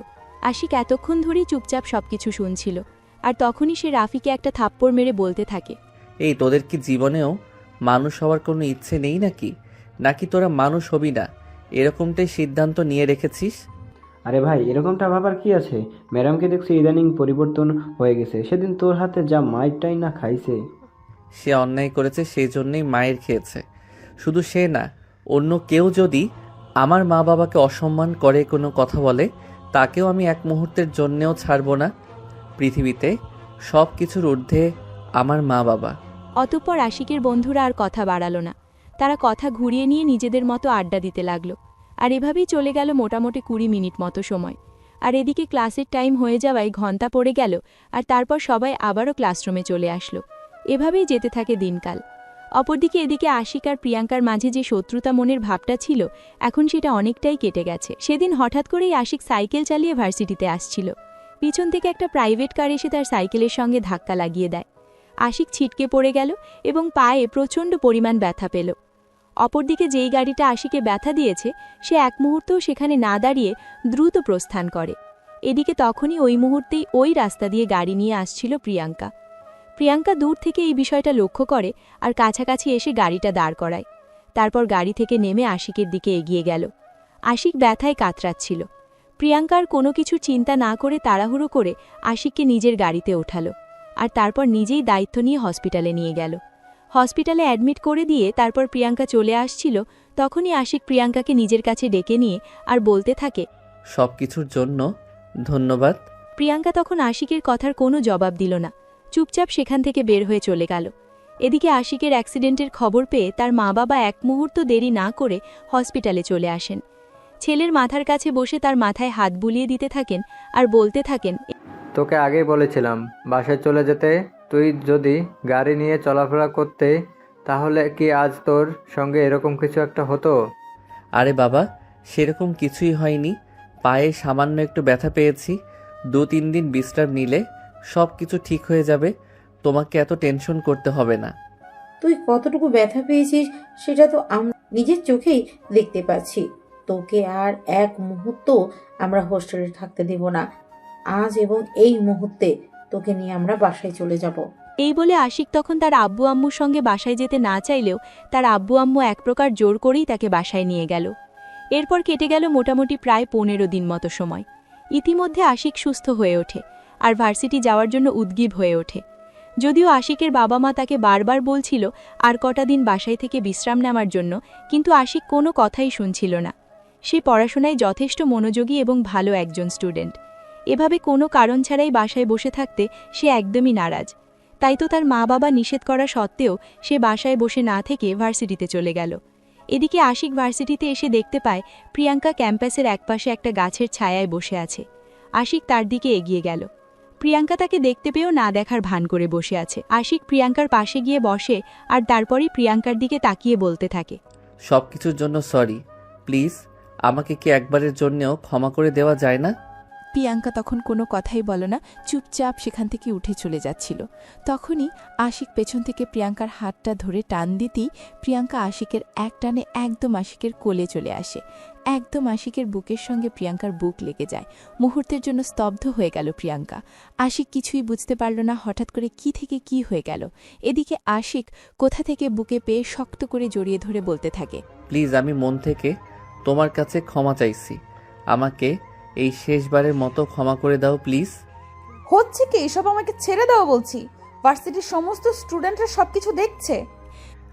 আশিক এতক্ষণ ধরেই চুপচাপ সবকিছু শুনছিল, আর তখনই সে রাফিকে একটা থাপ্পড় মেরে বলতে থাকে, এই তোদের কি জীবনেও মানুষ হওয়ার কোনো ইচ্ছে নেই নাকি? নাকি তোরা মানুষ হবি না, এরকমটাই সিদ্ধান্ত নিয়ে রেখেছিস? আরে ভাই, এরকমটা ভাবার কি আছে? ম্যাডামকে দেখছি ইদানিং পরিবর্তন হয়ে গেছে। সেদিন তোর হাতে যা মাইরটাই না খাইছে। সে অন্যায় করেছে, সেই জন্যই মায়ের খেয়েছে। শুধু সে না, অন্য কেউ যদি আমার মা বাবাকে অসম্মান করে কোনো কথা বলে, তাকেও আমি এক মুহূর্তের জন্যেও ছাড়ব না। পৃথিবীতে সব কিছুর ঊর্ধ্বে আমার মা বাবা। অতঃপর আশিকের বন্ধুরা আর কথা বাড়ালো না। তারা কথা ঘুরিয়ে নিয়ে নিজেদের মতো আড্ডা দিতে লাগলো, আর এভাবেই চলে গেল মোটামুটি 20 মিনিট মতো সময়। আর এদিকে ক্লাসের টাইম হয়ে যাওয়ায় ঘন্টা পড়ে গেল আর তারপর সবাই আবারও ক্লাসরুমে চলে আসলো। এভাবেই যেতে থাকে দিনকাল। অপরদিকে এদিকে আশিক আর প্রিয়াঙ্কার মাঝে যে শত্রুতা মনের ভাবটা ছিল এখন সেটা অনেকটাই কেটে গেছে। সেদিন হঠাৎ করেই আশিক সাইকেল চালিয়ে ভার্সিটিতে আসছিল। পিছন থেকে একটা প্রাইভেট কার এসে তার সাইকেলের সঙ্গে ধাক্কা লাগিয়ে দেয়। আশিক ছিটকে পড়ে গেল এবং পায়ে প্রচণ্ড পরিমাণ ব্যথা পেল। অপরদিকে যেই গাড়িটা আশিকে ব্যথা দিয়েছে সে এক মুহূর্তেও সেখানে না দাঁড়িয়ে দ্রুত প্রস্থান করে। এদিকে তখনই ওই মুহূর্তেই ওই রাস্তা দিয়ে গাড়ি নিয়ে আসছিল প্রিয়াঙ্কা। প্রিয়াঙ্কা দূর থেকে এই বিষয়টা লক্ষ্য করে আর কাছাকাছি এসে গাড়িটা দাঁড় করায়। তারপর গাড়ি থেকে নেমে আশিকের দিকে এগিয়ে গেল। আশিক ব্যথায় কাতরাচ্ছিল। প্রিয়াঙ্কার কোনো কিছু চিন্তা না করে তাড়াহুড়ো করে আশিককে নিজের গাড়িতে ওঠালো আর তারপর নিজেই দায়িত্ব নিয়ে হসপিটালে নিয়ে গেল। হসপিটালে অ্যাডমিট করে দিয়ে তারপর প্রিয়াঙ্কা চলে আসছিল। তখনই আশিক প্রিয়াঙ্কাকে নিজের কাছে ডেকে নিয়ে আর বলতে থাকে, সব কিছুর জন্য ধন্যবাদ। প্রিয়াঙ্কা তখন আশিকের কথার কোনো জবাব দিল না, চুপচাপ সেখান থেকে বের হয়ে চলে গেল। এদিকে আশিকের অ্যাক্সিডেন্টের খবর পেয়ে তার মা বাবা এক মুহূর্ত দেরি না করে হসপিটালে চলে আসেন। ছেলের মাথার কাছে বসে তার মাথায় হাত বুলিয়ে দিতে থাকেন আর বলতে থাকেন, তোকে আগেই বলেছিলাম বাসায় চলে যেতে। তুই যদি গাড়ি নিয়ে চলাফেরা করতে তাহলে কি আজ তোর সঙ্গে এরকম কিছু একটা হতো? আরে বাবা, সেরকম কিছুই হয়নি। পায়ে সামান্য একটু ব্যথা পেয়েছি। 2-3 দিন বিশ্রাম নিলে সব কিছু ঠিক হয়ে যাবে। তোমাকে এত টেনশন করতে হবে না। তুই কতটুকু ব্যথা পেয়েছিস সেটা তো আমরা নিজের চোখেই দেখতে পাচ্ছি। তোকে আর এক মুহূর্ত আমরা হোস্টেলে থাকতে দেব না। আজ এবং এই মুহূর্তে তোকে নিয়ে আমরা বাসায় চলে যাব। এই বলে আশিক তখন তার আব্বু আম্মুর সঙ্গে বাসায় যেতে না চাইলেও তার আব্বু আম্মু এক প্রকার জোর করেই তাকে বাসায় নিয়ে গেল। এরপর কেটে গেল মোটামুটি প্রায় 15 দিন মতো সময়। ইতিমধ্যে আশিক সুস্থ হয়ে ওঠে আর ভার্সিটি যাওয়ার জন্য উদ্গ্রীব হয়ে ওঠে। যদিও আশিকের বাবা মা তাকে বারবার বলছিল আর কটা দিন বাসায় থেকে বিশ্রাম নেওয়ার জন্য, কিন্তু আশিক কোনো কথাই শুনছিল না। সে পড়াশোনায় যথেষ্ট মনোযোগী এবং ভালো একজন স্টুডেন্ট। এভাবে কোনো কারণ ছাড়াই বাসায় বসে থাকতে সে একদমই নারাজ। তাই তো তার মা বাবা নিষেধ করা সত্ত্বেও সে বাসায় বসে না থেকে ভার্সিটিতে চলে গেল। এদিকে আশিক ভার্সিটিতে এসে দেখতে পায় প্রিয়াঙ্কা ক্যাম্পাসের একপাশে একটা গাছের ছায়ায় বসে আছে। আশিক তার দিকে এগিয়ে গেল। প্রিয়াঙ্কা তাকে দেখতে পেয়েও না দেখার ভান করে বসে আছে। আশিক প্রিয়াঙ্কার পাশে গিয়ে বসে আর তারপরই প্রিয়াঙ্কার দিকে তাকিয়ে বলতে থাকে, সব কিছুর জন্য সরি। প্লিজ আমাকে কি একবারের জন্যও ক্ষমা করে দেওয়া যায় না? প্রিয়াঙ্কা তখন কোনো কথাই বলো না, চুপচাপ সেখান থেকে উঠে চলে যাচ্ছিল। তখনই আশিক পেছন থেকে প্রিয়াঙ্কার হাতটা ধরে টান দিতেই প্রিয়াঙ্কা আশিকের এক টানে একদম আশিকের কোলে চলে আসে। একদম আশিকের বুকের সঙ্গে প্রিয়াঙ্কার বুক লেগে যায়। মুহূর্তের জন্য স্তব্ধ হয়ে গেল প্রিয়াঙ্কা। আশিক কিছুই বুঝতে পারল না হঠাৎ করে কি থেকে কি হয়ে গেল। এদিকে আশিক কোথা থেকে বুকে পেয়ে শক্ত করে জড়িয়ে ধরে বলতে থাকে, প্লিজ আমি মন থেকে তোমার কাছে ক্ষমা চাইছি। আমাকে এই শেষবারের মতো ক্ষমা করে দাও প্লিজ। হচ্ছে কি এসব? আমাকে ছেড়ে দাও বলছি। ভার্সিটির সমস্ত স্টুডেন্টরা সবকিছু দেখছে।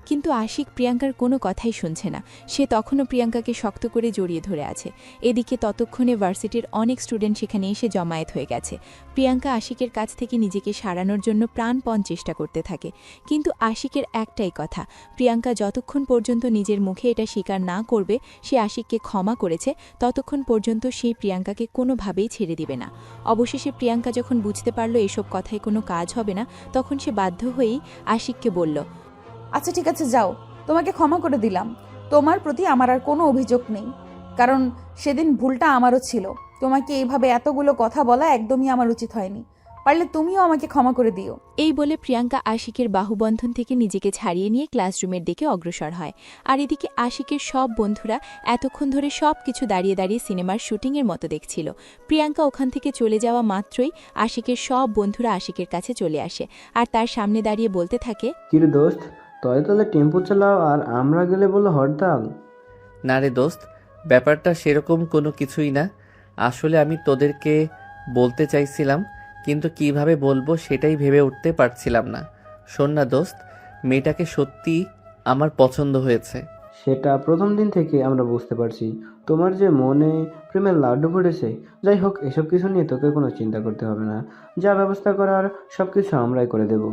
কিন্তু আশিক প্রিয়াঙ্কার কোনো কথাই শুনছে না। সে তখনও প্রিয়াঙ্কাকে শক্ত করে জড়িয়ে ধরে আছে। এদিকে ততক্ষণে ভার্সিটির অনেক স্টুডেন্ট সেখানে এসে জমায়েত হয়ে গেছে। প্রিয়াঙ্কা আশিকের কাছ থেকে নিজেকে সারানোর জন্য প্রাণপণ চেষ্টা করতে থাকে। কিন্তু আশিকের একটাই কথা, প্রিয়াঙ্কা যতক্ষণ পর্যন্ত নিজের মুখে এটা স্বীকার না করবে সে আশিককে ক্ষমা করেছে, ততক্ষণ পর্যন্ত সেই প্রিয়াঙ্কাকে কোনোভাবেই ছেড়ে দিবে না। অবশেষে প্রিয়াঙ্কা যখন বুঝতে পারল এসব কথায় কোনো কাজ হবে না, তখন সে বাধ্য হয়েই আশিককে বলল, আচ্ছা ঠিক আছে, যাও, তোমাকে ক্ষমা করে দিলাম। তোমার প্রতি আমার আর কোনো অভিযোগ নেই, কারণ সেদিন ভুলটা আমারও ছিল। তোমাকে এইভাবে এতগুলো কথা বলা একদমই আমার উচিত হয়নি। পারলে তুমিও আমাকে ক্ষমা করে দিও। এই বলে প্রিয়াঙ্কা আশিকের বাহুবন্ধন থেকে নিজেকে ছাড়িয়ে নিয়ে ক্লাসরুমের দিকে অগ্রসর হয়। আর এদিকে আশিকের সব বন্ধুরা এতক্ষণ ধরে সব কিছু দাঁড়িয়ে দাঁড়িয়ে সিনেমার শুটিংয়ের মতো দেখছিল। প্রিয়াঙ্কা ওখান থেকে চলে যাওয়া মাত্রই আশিকের সব বন্ধুরা আশিকের কাছে চলে আসে আর তার সামনে দাঁড়িয়ে বলতে থাকে, কিরে দোস্ত, তলে টেম্পো চালাও আর আমরা গেলে বলো হরতাল? না রে দোস্ত, ব্যাপারটা সেরকম কোনো কিছুই না। আসলে আমি তোদেরকে বলতে চাইছিলাম, কিন্তু কিভাবে বলবো সেটাই ভেবে উঠতে পারছিলাম না। শোন না দোস্ত, মেয়েটাকে সত্যি আমার পছন্দ হয়েছে। সেটা প্রথম দিন থেকে আমরা বুঝতে পারছি। তোমার যে মনে প্রেমের লাড্ডু ফুটেছে। যাই হোক, এসব কিছু নিয়ে তোকে কোনো চিন্তা করতে হবে না। যা ব্যবস্থা করার সব কিছু আমরাই করে দেব।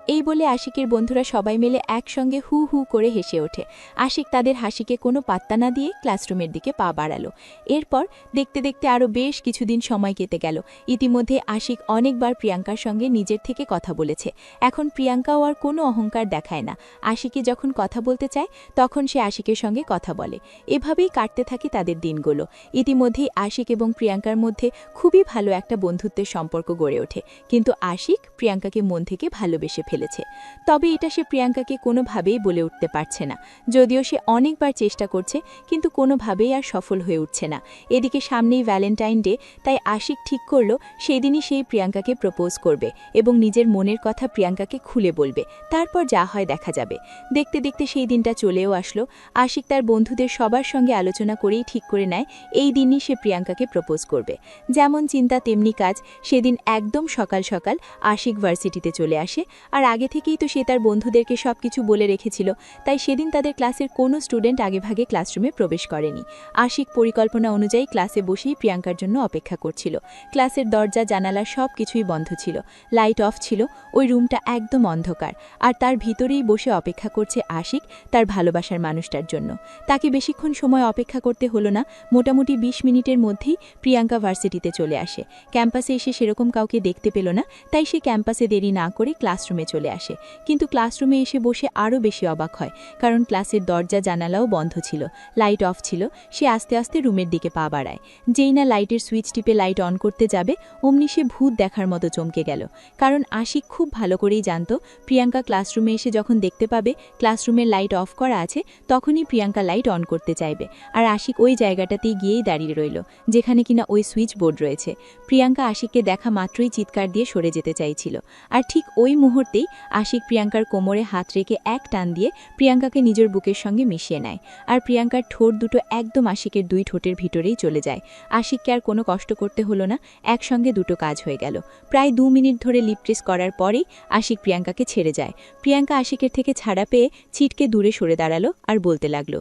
এই বলে আশিকের বন্ধুরা সবাই মিলে একসঙ্গে হু হু করে হেসে ওঠে। আশিক তাদের হাসিকে কোনো পাত্তা না দিয়ে ক্লাসরুমের দিকে পা বাড়ালো। এরপর দেখতে দেখতে আরও বেশ কিছুদিন সময় কেটে গেল। ইতিমধ্যে আশিক অনেকবার প্রিয়াঙ্কার সঙ্গে নিজের থেকে কথা বলেছে। এখন প্রিয়াঙ্কাও আর কোনো অহংকার দেখায় না। আশিকে যখন কথা বলতে চায় তখন সে আশিকের সঙ্গে কথা বলে। এভাবেই কাটতে থাকে তাদের দিনগুলো। ইতিমধ্যেই আশিক এবং প্রিয়াঙ্কার মধ্যে খুবই ভালো একটা বন্ধুত্বের সম্পর্ক গড়ে ওঠে। কিন্তু আশিক প্রিয়াঙ্কাকে মন থেকে ভালোবেসে ফেলেছে। তবে এটা সে প্রিয়াঙ্কাকে কোনোভাবেই বলে উঠতে পারছে না। যদিও সে অনেকবার চেষ্টা করছে, কিন্তু কোনোভাবেই আর সফল হয়ে উঠছে না। এদিকে সামনেই ভ্যালেন্টাইন ডে, তাই আশিক ঠিক করলো সেদিনই সেই প্রিয়াঙ্কাকে প্রপোজ করবে এবং নিজের মনের কথা প্রিয়াঙ্কাকে খুলে বলবে। তারপর যা হয় দেখা যাবে। দেখতে দেখতে সেই দিনটা চলেও আসলো। আশিক তার বন্ধুদের সবার সঙ্গে আলোচনা করেই ঠিক করে নেয় এই দিনই সে প্রিয়াঙ্কাকে প্রপোজ করবে। যেমন চিন্তা তেমনি কাজ। সেদিন একদম সকাল সকাল আশিক ভার্সিটিতে চলে আসে। আর আগে থেকেই তো সে তার বন্ধুদেরকে সব কিছু বলে রেখেছিল, তাই সেদিন তাদের ক্লাসের কোনো স্টুডেন্ট আগেভাগে ক্লাসরুমে প্রবেশ করেনি। আশিক পরিকল্পনা অনুযায়ী ক্লাসে বসেই প্রিয়াঙ্কার জন্য অপেক্ষা করছিল। ক্লাসের দরজা জানালা সব কিছুই বন্ধ ছিল, লাইট অফ ছিল, ওই রুমটা একদম অন্ধকার। আর তার ভিতরেই বসে অপেক্ষা করছে আশিক তার ভালোবাসার মানুষটার জন্য। তাকে বেশিক্ষণ সময় অপেক্ষা করতে হলো না। মোটামুটি 20 মিনিটের মধ্যেই প্রিয়াঙ্কা ভার্সিটিতে চলে আসে। ক্যাম্পাসে এসে সেরকম কাউকে দেখতে পেল না, তাই সে ক্যাম্পাসে দেরি না করে ক্লাসরুমে চলে আসে। কিন্তু ক্লাসরুমে এসে বসে আরও বেশি অবাক হয়, কারণ ক্লাসের দরজা জানালাও বন্ধ ছিল, লাইট অফ ছিল। সে আস্তে আস্তে রুমের দিকে পা বাড়ায়। যেই না লাইটের সুইচ টিপে লাইট অন করতে যাবে, অমনি সে ভূত দেখার মতো চমকে গেল। কারণ আশিক খুব ভালো করেই জানত প্রিয়াঙ্কা ক্লাসরুমে এসে যখন দেখতে পাবে ক্লাসরুমের লাইট অফ করা আছে, তখনই প্রিয়াঙ্কা লাইট অন করতে চাইবে। আর আশিক ওই জায়গাটাতেই গিয়েই দাঁড়িয়ে রইল যেখানে কিনা ওই সুইচ বোর্ড রয়েছে। প্রিয়াঙ্কা আশিককে দেখা মাত্রই চিৎকার দিয়ে সরে যেতে চাইছিল। আর ঠিক ওই মুহূর্তেই আশিক প্রিয়াঙ্কার কোমরে হাত রেখে এক টান দিয়ে প্রিয়াঙ্কাকে নিজের বুকের সঙ্গে মিশিয়ে নেয়। আর প্রিয়াঙ্কার ঠোঁট দুটো একদম আশিকের দুই ঠোঁটের ভিতরেই চলে যায়। আশিককে আর কোনো কষ্ট করতে হলো না, একসঙ্গে দুটো কাজ হয়ে গেল। প্রায় 2 মিনিট ধরে লিপট্রেস করার পরেই আশিক প্রিয়াঙ্কাকে ছেড়ে যায়। প্রিয়াঙ্কা আশিকের থেকে ছাড়া পেয়ে ছিটকে দূরে সরে দাঁড়ালো আর বলতে লাগলো,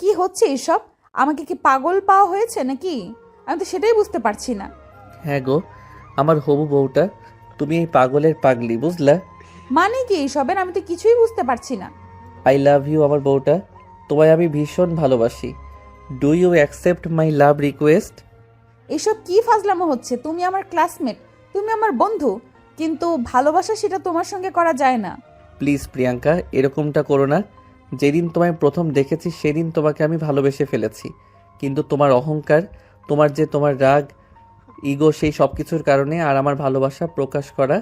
কি হচ্ছে এসব? আমাকে কি পাগল পাওয়া হয়েছে নাকি? আমি তো সেটাই বুঝতে পারছি না। হ্যাঁ গো, আমার হবু বউটা, তুমি এই পাগলের পাগলি, বুঝলা? মানে কি এসবের? আমি তো কিছুই বুঝতে পারছি না। আই লাভ ইউ আমার বউটা, তোমায় আমি ভীষণ ভালোবাসি। Do you accept my love request? এসব কি ফাজলামো হচ্ছে? তুমি আমার ক্লাসমেট, তুমি আমার বন্ধু, কিন্তু ভালোবাসা সেটা তোমার সঙ্গে করা যায় না। প্লিজ প্রিয়াঙ্কা, এরকমটা করো না। যেদিন তোমায় প্রথম দেখেছি সেদিন তোমাকে আমি ভালোবেসে ফেলেছি, কিন্তু তোমার অহংকার, তোমার রাগ, ইগো, সেই সব কিছুর কারণে আর আমার ভালোবাসা প্রকাশ করা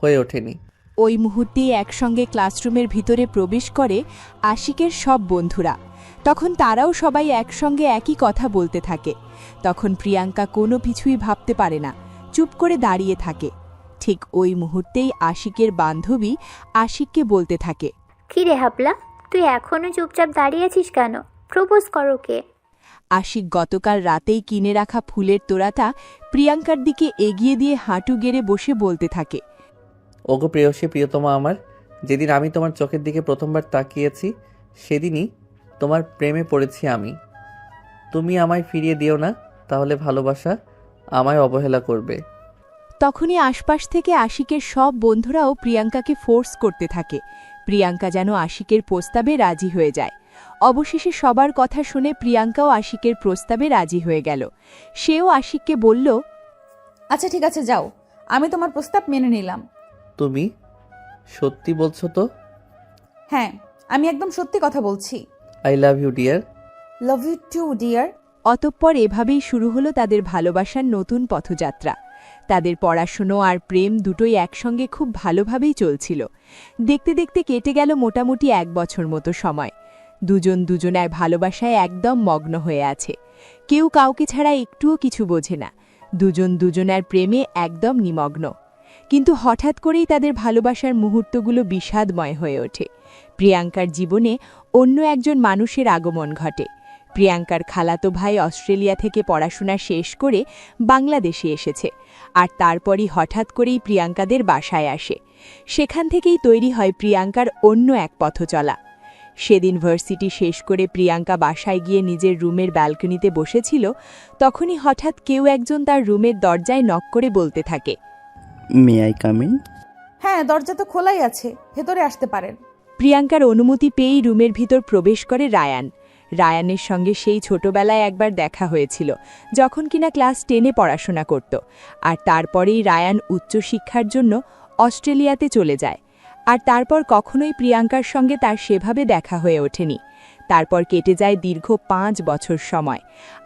হয়ে ওঠেনি। ওই মুহূর্তেই একসঙ্গে ক্লাসরুমের ভিতরে প্রবেশ করে আশিকের সব বন্ধুরা। তখন তারাও সবাই একসঙ্গে একই কথা বলতে থাকে। তখন প্রিয়াঙ্কা কোনো কিছুই ভাবতে পারে না, চুপ করে দাঁড়িয়ে থাকে। ঠিক ওই মুহূর্তেই আশিকের বান্ধবী আশিককে বলতে থাকে, কি রে হাবলা, তুই এখনো চুপচাপ দাঁড়িয়ে আছিস কেন? প্রপোজ করো কে? আশিক গতকাল রাতেই কিনে রাখা ফুলের তোড়াটা প্রিয়াঙ্কার দিকে এগিয়ে দিয়ে হাঁটু গেড়ে বসে বলতে থাকে, ওগো প্রেয়সী, প্রিয়তমা আমার, যেদিন আমি তোমার চোখের দিকে প্রথমবার তাকিয়েছি সেদিনই তোমার প্রেমে পড়েছি আমি। তুমি আমায় ফিরিয়ে দিও না, তাহলে ভালোবাসা আমায় অবহেলা করবে। তখনই আশপাশ থেকে আশিকের সব বন্ধুরাও প্রিয়াঙ্কাকে ফোর্স করতে থাকে। প্রিয়াঙ্কা যেন আশিকের প্রস্তাবে রাজি হয়ে যায়। অবশেষে সবার কথা শুনে প্রিয়াঙ্কাও আশিকের প্রস্তাবে রাজি হয়ে গেল। সেও আশিককে বলল, আচ্ছা ঠিক আছে, যাও, আমি তোমার প্রস্তাব মেনে নিলাম। তুমি সত্যি বলছো তো? হ্যাঁ, আমি একদম সত্যি কথা বলছি। I love you dear. Love you too dear. অতঃপর এভাবেই শুরু হলো তাদের ভালোবাসার নতুন পথযাত্রা। তাদের পড়াশুনো আর প্রেম দুটোই একসঙ্গে খুব ভালোভাবেই চলছিল। দেখতে দেখতে কেটে গেল মোটামুটি 1 বছর মতো সময়। দুজন দুজনের ভালোবাসায় একদম মগ্ন হয়ে আছে। কেউ কাউকে ছাড়া একটুও কিছু বোঝে না। দুজন দুজনের প্রেমে একদম নিমগ্ন। কিন্তু হঠাৎ করেই তাদের ভালোবাসার মুহূর্তগুলো বিষাদময় হয়ে ওঠে। প্রিয়াঙ্কার জীবনে অন্য একজন মানুষের আগমন ঘটে। প্রিয়াঙ্কার খালাতো ভাই অস্ট্রেলিয়া থেকে পড়াশোনা শেষ করে বাংলাদেশে এসেছে, আর তারপরই হঠাৎ করেই প্রিয়াঙ্কাদের বাসায় আসে। সেখান থেকেই তৈরি হয় প্রিয়াঙ্কার অন্য এক পথ চলা। সেদিন ভার্সিটি শেষ করে প্রিয়াঙ্কা বাসায় গিয়ে নিজের রুমের ব্যালকনিতে বসেছিল, তখনই হঠাৎ কেউ একজন তার রুমের দরজায় নক করে বলতে থাকে, মে আই কাম ইন? হ্যাঁ, দরজা তো খোলাই আছে, ভেতরে আসতে পারেন। প্রিয়াঙ্কার অনুমতি পেয়েই রুমের ভিতর প্রবেশ করে রায়ান। রায়ানের সঙ্গে সেই ছোটবেলায় একবার দেখা হয়েছিল, যখন কিনা ক্লাস 10-এ পড়াশোনা করত। আর তারপরেই রায়ান উচ্চশিক্ষার জন্য অস্ট্রেলিয়াতে চলে যায়। আর তারপর কখনোই প্রিয়াঙ্কার সঙ্গে তার সেভাবে দেখা হয়ে ওঠেনি। তারপর কেটে যায় দীর্ঘ 5 বছর সময়।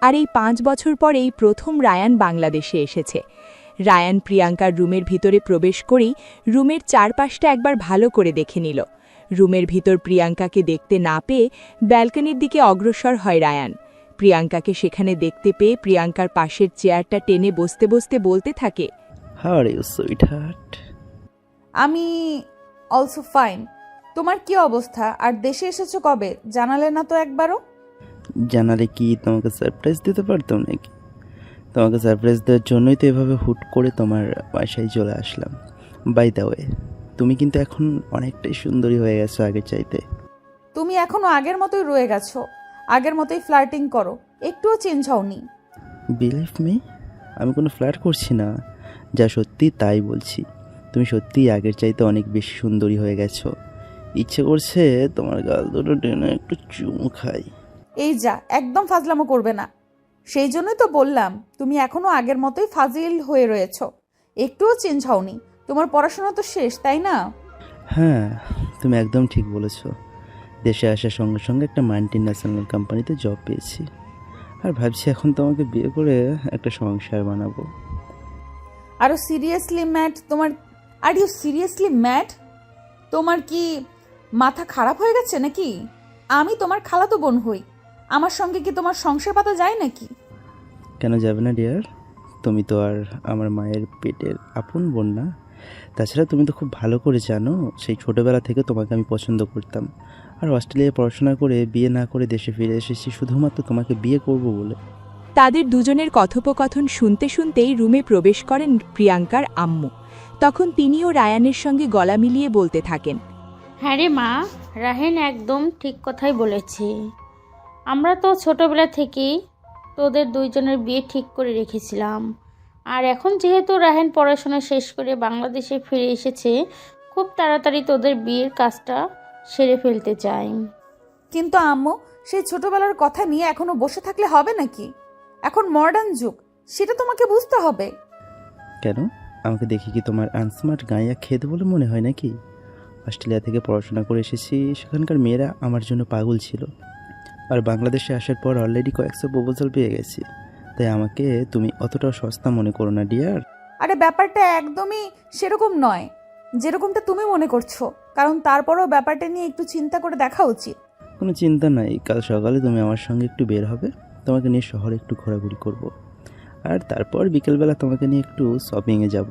আর এই 5 বছর পরেই প্রথম রায়ান বাংলাদেশে এসেছে। রায়ান প্রিয়াঙ্কার রুমের ভিতরে প্রবেশ করেই রুমের চারপাশটা একবার ভালো করে দেখে নিল। রুমের ভিতর প্রিয়াঙ্কাকে দেখতে না পেয়ে ব্যালকনির দিকে অগ্রসর হয় রায়ান। প্রিয়াঙ্কাকে সেখানে দেখতে পেয়ে প্রিয়াঙ্কার পাশের চেয়ারটা টেনে বসতে বসতে বলতে থাকে, হাউ আর ইউ সুইটহার্ট? আমি অলসো ফাইন। তোমার কি অবস্থা? আর দেশে এসেছো কবে? জানালে না তো একবারও। জানালে কি তোমাকে সারপ্রাইজ দিতে পারতাম নাকি? তোমাকে সারপ্রাইজ দেওয়ার জন্যই তো এভাবে হুট করে তোমার বাসায় চলে আসলাম। বাই দ্য ওয়ে, তুমি কিন্তু এখন অনেকটাই সুন্দরী হয়ে গেছো আগের চাইতে। তুমি এখনো আগের মতোই রয়ে গেছো, আগের মতোই ফ্লার্টিং করো, একটুও চেঞ্জ হওনি। বিলিভ মি, আমি কোনো ফ্ল্যাট করছি না, যা সত্যি তাই বলছি। তুমি সত্যিই আগের চাইতে অনেক বেশি সুন্দরী হয়ে গেছো। ইচ্ছে করছে তোমার গাল দুটো টেনে একটু চুমু খাই। এই যা, একদম ফাজলামো করবে না। সেই জন্যই তো বললাম, তুমি এখনো আগের মতোই ফাজিল হয়ে রয়েছো, একটুও চেঞ্জ হওনি। তোমার পড়াশোনা তো শেষ, তাই না? হ্যাঁ, তুমি একদম ঠিক বলেছ। দেশে আসার সঙ্গে সঙ্গে একটা মাল্টিন্যাশনাল কোম্পানিতে জব পেয়েছি, আর ভাবছি এখন তোমাকে বিয়ে করে একটা সংসার বানাবো। আর সিরিয়াসলি ম্যাড তোমার কি মাথা খারাপ হয়ে গেছে নাকি? আমি তোমার খালাতো বোন হই, আমার সঙ্গে কি তোমার সংসার পাতা যায় নাকি? কেন যাবে না ডিয়ার? তুমি তো আর আমার মায়ের পেটের আপন বোন না। তাছাড়া তুমি তো খুব ভালো করে জানো, সেই ছোটোবেলা থেকে তোমাকে আমি পছন্দ করতাম। আর অস্ট্রেলিয়ায় পড়াশোনা করে বিয়ে না করে দেশে ফিরে এসেছি শুধুমাত্র তোমাকে বিয়ে করব বলে। তাদের দুজনের কথোপকথন শুনতে শুনতেই রুমে প্রবেশ করেন প্রিয়াঙ্কার আম্মু। তখন তিনিও রায়ানের সঙ্গে গলা মিলিয়ে বলতে থাকেন, হ্যাঁ রে মা, রাহেন একদম ঠিক কথাই বলেছে। আমরা তো ছোটবেলা থেকেই তোদের দুইজনের বিয়ে ঠিক করে রেখেছিলাম। আর এখন যেহেতু রাহেন পড়াশোনা শেষ করে বাংলাদেশে ফিরে এসেছে, খুব তাড়াতাড়ি তোদের বিয়ের কাজটা সেরে ফেলতে চাই। কিন্তু আম্মু, সেই ছোটবেলার কথা নিয়ে এখনো বসে থাকলে হবে নাকি? এখন মডার্ন যুগ, সেটা তোমাকে বুঝতে হবে। কেন, আমাকে দেখে কি তোমার আনস্মার্ট গাঁয়া খেতে বলে মনে হয় নাকি? অস্ট্রেলিয়া থেকে পড়াশোনা করে এসেছি, সেখানকার মেয়েরা আমার জন্য পাগল ছিল। আর বাংলাদেশে আসার পর অলরেডি কয়েকশো প্রপোজাল পেয়ে গেছি। তাই আমাকে তুমি অতটাও সস্তা মনে করো না ডিয়ার। আরে ব্যাপারটা একদমই সেরকম নয় যেরকমটা তুমি মনে করছো, কারণ তারপরও ব্যাপারটা নিয়ে একটু চিন্তা করে দেখা উচিত। কোনো চিন্তা নাই, কাল সকালে তুমি আমার সঙ্গে একটু বের হবে, তোমাকে নিয়ে শহরে একটু ঘোরাঘুরি করব। আর তারপর বিকেলবেলা তোমাকে নিয়ে একটু শপিংয়ে যাব।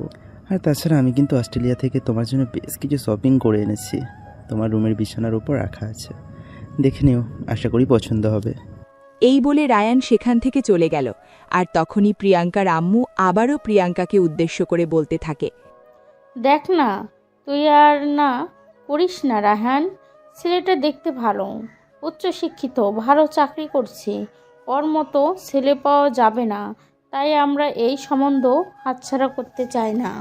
আর তাছাড়া আমি কিন্তু অস্ট্রেলিয়া থেকে তোমার জন্য বেশ কিছু শপিং করে এনেছি, তোমার রুমের বিছানার উপর রাখা আছে, দেখে নিও, আশা করি পছন্দ হবে। এই বলে রায়ান সেখান থেকে চলে গেল। আর তখনই প্রিয়াঙ্কার আম্মু আবারও প্রিয়াঙ্কাকে উদ্দেশ্য করে বলতে থাকে, দেখ না, তুই আর না করিস না রাহান। ছেলেটা দেখতে ভালো, উচ্চশিক্ষিত, ভালো চাকরি করছে, ওর মতো ছেলে পাওয়া যাবে না। তাই আমরা এই সম্বন্ধ হাতছাড়া করতে চাই না।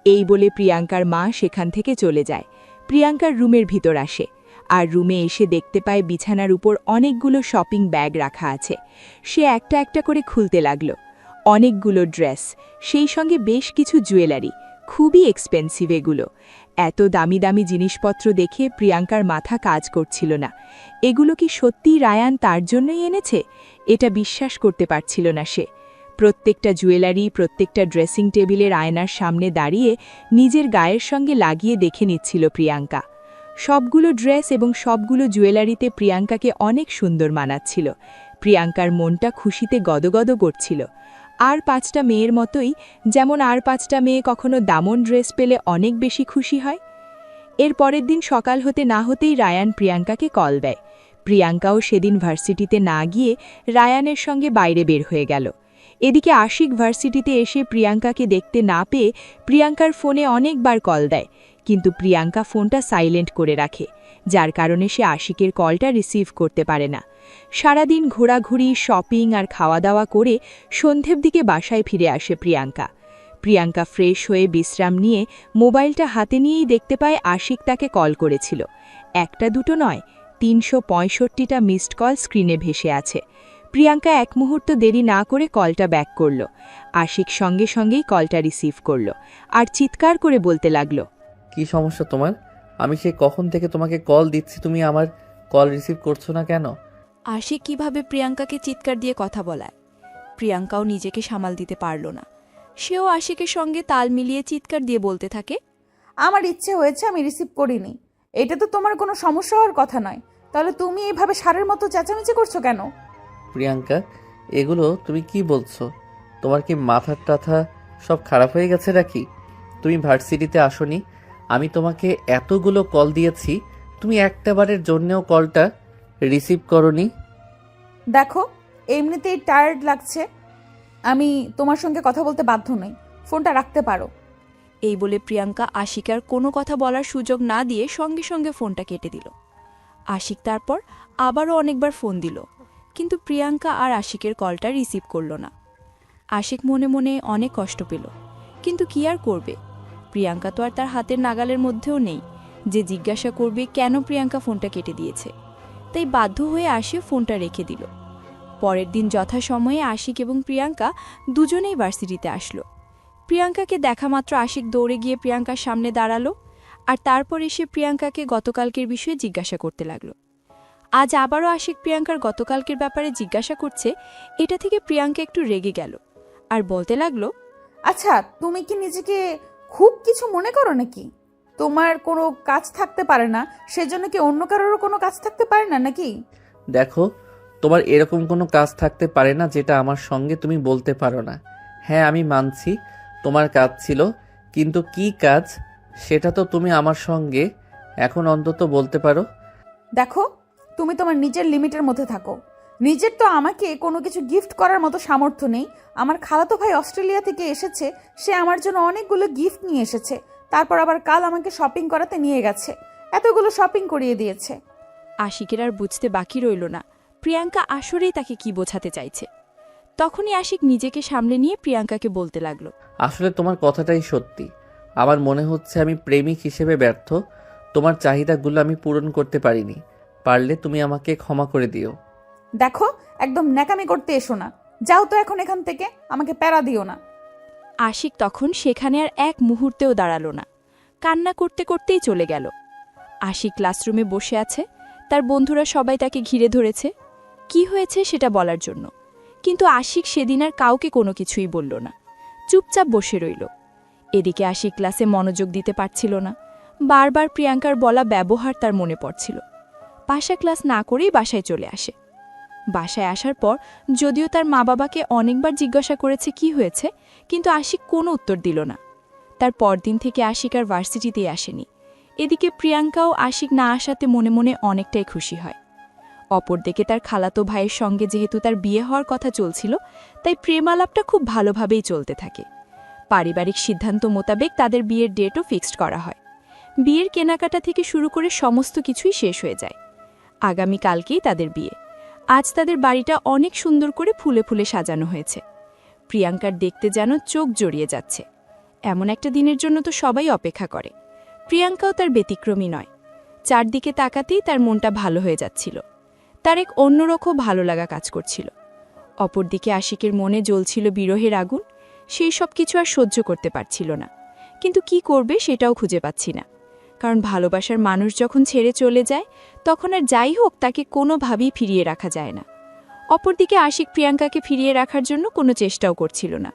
এই বলে প্রিয়াঙ্কার মা সেখান থেকে চলে যায়। প্রিয়াঙ্কার রুমের ভিতর আসে, আর রুমে এসে দেখতে পায় বিছানার উপর অনেকগুলো শপিং ব্যাগ রাখা আছে। সে একটা একটা করে খুলতে লাগল। অনেকগুলো ড্রেস, সেই সঙ্গে বেশ কিছু জুয়েলারি, খুবই এক্সপেন্সিভ এগুলো। এত দামি দামি জিনিসপত্র দেখে প্রিয়াঙ্কার মাথা কাজ করছিল না। এগুলো কি সত্যিই রায়ান তার জন্যই এনেছে? এটা বিশ্বাস করতে পারছিল না সে। প্রত্যেকটা জুয়েলারি, প্রত্যেকটা ড্রেসিং টেবিলের আয়নার সামনে দাঁড়িয়ে নিজের গায়ের সঙ্গে লাগিয়ে দেখে নিচ্ছিল প্রিয়াঙ্কা। সবগুলো ড্রেস এবং সবগুলো জুয়েলারিতে প্রিয়াঙ্কাকে অনেক সুন্দর মানাচ্ছিল। প্রিয়াঙ্কার মনটা খুশিতে গদগদ করছিল। আর 5টা মেয়ের মতোই, যেমন আর 5টা মেয়ে কখনো দামন ড্রেস পেলে অনেক বেশি খুশি হয়। এর পরের দিন সকাল হতে না হতেই রায়ান প্রিয়াঙ্কাকে কল দেয়। প্রিয়াঙ্কাও সেদিন ভার্সিটিতে না গিয়ে রায়ানের সঙ্গে বাইরে বের হয়ে গেল। এদিকে আশিক ভার্সিটিতে এসে প্রিয়াঙ্কাকে দেখতে না পেয়ে প্রিয়াঙ্কার ফোনে অনেকবার কল দেয়, কিন্তু প্রিয়াঙ্কা ফোনটা সাইলেন্ট করে রাখে, যার কারণে সে আশিকের কলটা রিসিভ করতে পারে না। সারাদিন ঘোরাঘুরি, শপিং আর খাওয়া দাওয়া করে সন্ধ্যের দিকে বাসায় ফিরে আসে প্রিয়াঙ্কা। প্রিয়াঙ্কা ফ্রেশ হয়ে বিশ্রাম নিয়ে মোবাইলটা হাতে নিয়েই দেখতে পায় আশিক তাকে কল করেছিল। একটা দুটো নয়, ৩৬৫টা মিসড কল স্ক্রিনে ভেসে আছে। প্রিয়াঙ্কা এক মুহূর্ত দেরি না করে কলটা ব্যাক করল। আশিক সঙ্গে সঙ্গেই কলটা রিসিভ করল আর চিৎকার করে বলতে লাগলো, কি সমস্যা তোমার? আমি সে কখন থেকে তোমাকে কল দিচ্ছি, তুমি আমার কল রিসিভ করছো না কেন? আশিক কিভাবে প্রিয়াঙ্কাকে চিৎকার দিয়ে কথা বলায়। প্রিয়াঙ্কাও নিজেকে সামাল দিতে পারল না। সেও আশিকের সঙ্গে তাল মিলিয়ে চিৎকার দিয়ে বলতে থাকে, আমার ইচ্ছে হয়েছে, আমি রিসিভ করিনি। এটা তো তোমার কোনো সমস্যা হওয়ার কথা নয়। তাহলে তুমি এভাবে সারের মতো চেঁচামেচি করছো কেন? প্রিয়াঙ্কা, এগুলো তুমি কি বলছো? তোমার কি মাথা টাথা সব খারাপ হয়ে গেছে নাকি? তুমি ভার্সিটিতে আসোনি, আমি তোমাকে এতগুলো কল দিয়েছি, তুমি একটা বারের জন্যেও কলটা রিসিভ করনি। দেখো, এমনিতেই টায়ার্ড লাগছে, আমি তোমার সঙ্গে কথা বলতে বাধ্য নই। ফোনটা রাখতে পারো। এই বলে প্রিয়াঙ্কা আশিকার কোনো কথা বলার সুযোগ না দিয়ে সঙ্গে সঙ্গে ফোনটা কেটে দিল। আশিক তারপর আবারও অনেকবার ফোন দিল, কিন্তু প্রিয়াঙ্কা আর আশিকের কলটা রিসিভ করল না। আশিক মনে মনে অনেক কষ্ট পেল, কিন্তু কি আর করবে? প্রিয়াঙ্কা তো আর তার হাতের নাগালের মধ্যেও নেই যে জিজ্ঞাসা করবে কেন প্রিয়াঙ্কা ফোনটা কেটে দিয়েছে। তাই বাধ্য হয়ে আসে ফোনটা রেখে দিল। পরের দিন যথাসময়ে আশিক এবং প্রিয়াঙ্কা দুজনেই ভার্সিটিতে আসলো। প্রিয়াঙ্কাকে দেখা মাত্র আশিক দৌড়ে গিয়ে প্রিয়াঙ্কার সামনে দাঁড়ালো আর তারপর এসে প্রিয়াঙ্কাকে গতকালকের বিষয়ে জিজ্ঞাসা করতে লাগলো। আজ আবারও আশিক প্রিয়াঙ্কার গতকালকের ব্যাপারে জিজ্ঞাসা করছে। এটা থেকে প্রিয়াঙ্কা একটু রেগে গেল আর বলতে লাগলো, আচ্ছা, তুমি কি নিজেকে খুব কিছু মনে করো নাকি? তোমার কোনো কাজ থাকতে পারে না, সেজন্য কি অন্য কারোরও কোনো কাজ থাকতে পারে না নাকি? দেখো, তোমার এরকম কোনো কাজ থাকতে পারে না যেটা আমার সঙ্গে তুমি বলতে পারো না। হ্যাঁ, আমি মানছি তোমার কাজ ছিল, কিন্তু কি কাজ সেটা তো তুমি আমার সঙ্গে এখন অন্তত বলতে পারো। দেখো, তুমি তোমার নিজের লিমিটের মধ্যে থাকো। নিজের তো আমাকে কোনো কিছু গিফট করার মতো সামর্থ্য নেই। আমার খালাতো ভাই অস্ট্রেলিয়া থেকে এসেছে, সে আমার জন্য অনেকগুলো গিফট নিয়ে এসেছে। তারপর আবার কাল আমাকে শপিং করাতে নিয়ে গেছে, এতগুলো শপিং করিয়ে দিয়েছে। আশিকের আর বুঝতে বাকি রইল না প্রিয়াঙ্কা আসলেই তাকে কি বোঝাতে চাইছে। তখনই আশিক নিজেকে সামলে নিয়ে প্রিয়াঙ্কাকে বলতে লাগলো, আসলে তোমার কথাটাই সত্যি। আমার মনে হচ্ছে আমি প্রেমিক হিসেবে ব্যর্থ। তোমার চাহিদাগুলো আমি পূরণ করতে পারিনি। পারলে তুমি আমাকে ক্ষমা করে দিও। দেখো, একদম ন্যাকামি করতে এসো না। যাও তো এখন এখান থেকে, আমাকে প্যারা দিও না। আশিক তখন সেখানে আর এক মুহূর্তেও দাঁড়ালো না, কান্না করতে করতেই চলে গেল। আশিক ক্লাসরুমে বসে আছে, তার বন্ধুরা সবাই তাকে ঘিরে ধরেছে কি হয়েছে সেটা বলার জন্য, কিন্তু আশিক সেদিন আর কাউকে কোনো কিছুই বলল না, চুপচাপ বসে রইল। এদিকে আশিক ক্লাসে মনোযোগ দিতে পারছিল না, বারবার প্রিয়াঙ্কার বলা ব্যবহার তার মনে পড়ছিল। বাসা ক্লাস না করেই বাসায় চলে আসে। বাসায় আসার পর যদিও তার মা বাবাকে অনেকবার জিজ্ঞাসা করেছে কি হয়েছে, কিন্তু আশিক কোনো উত্তর দিল না। তার পরদিন থেকে আশিক আর ভার্সিটিতেই আসেনি। এদিকে প্রিয়াঙ্কাও আশিক না আসাতে মনে মনে অনেকটাই খুশি হয়। অপরদিকে তার খালাতো ভাইয়ের সঙ্গে যেহেতু তার বিয়ে হওয়ার কথা চলছিল, তাই প্রেমালাপটা খুব ভালোভাবেই চলতে থাকে। পারিবারিক সিদ্ধান্ত মোতাবেক তাদের বিয়ের ডেটও ফিক্সড করা হয়। বিয়ের কেনাকাটা থেকে শুরু করে সমস্ত কিছুই শেষ হয়ে যায়। আগামীকালকেই তাদের বিয়ে। আজ তাদের বাড়িটা অনেক সুন্দর করে ফুলে ফুলে সাজানো হয়েছে। প্রিয়াঙ্কার দেখতে যেন চোখ জড়িয়ে যাচ্ছে। এমন একটা দিনের জন্য তো সবাই অপেক্ষা করে। প্রিয়াঙ্কাও তার ব্যতিক্রমী নয়। চারদিকে তাকাতেই তার মনটা ভালো হয়ে যাচ্ছিল। তার এক অন্যরকম ভালো লাগা কাজ করছিল। অপরদিকে আশিকের মনে জ্বলছিল বিরহের আগুন। সেই সব কিছু আর সহ্য করতে পারছিল না, কিন্তু কি করবে সেটাও খুঁজে পাচ্ছি না। কারণ ভালোবাসার মানুষ যখন ছেড়ে চলে যায়, তখন আর যাই হোক তাকে কোনোভাবেই ফিরিয়ে রাখা যায় না। অপরদিকে আশিক প্রিয়াঙ্কাকে ফিরিয়ে রাখার জন্য কোনো চেষ্টাও করছিল না,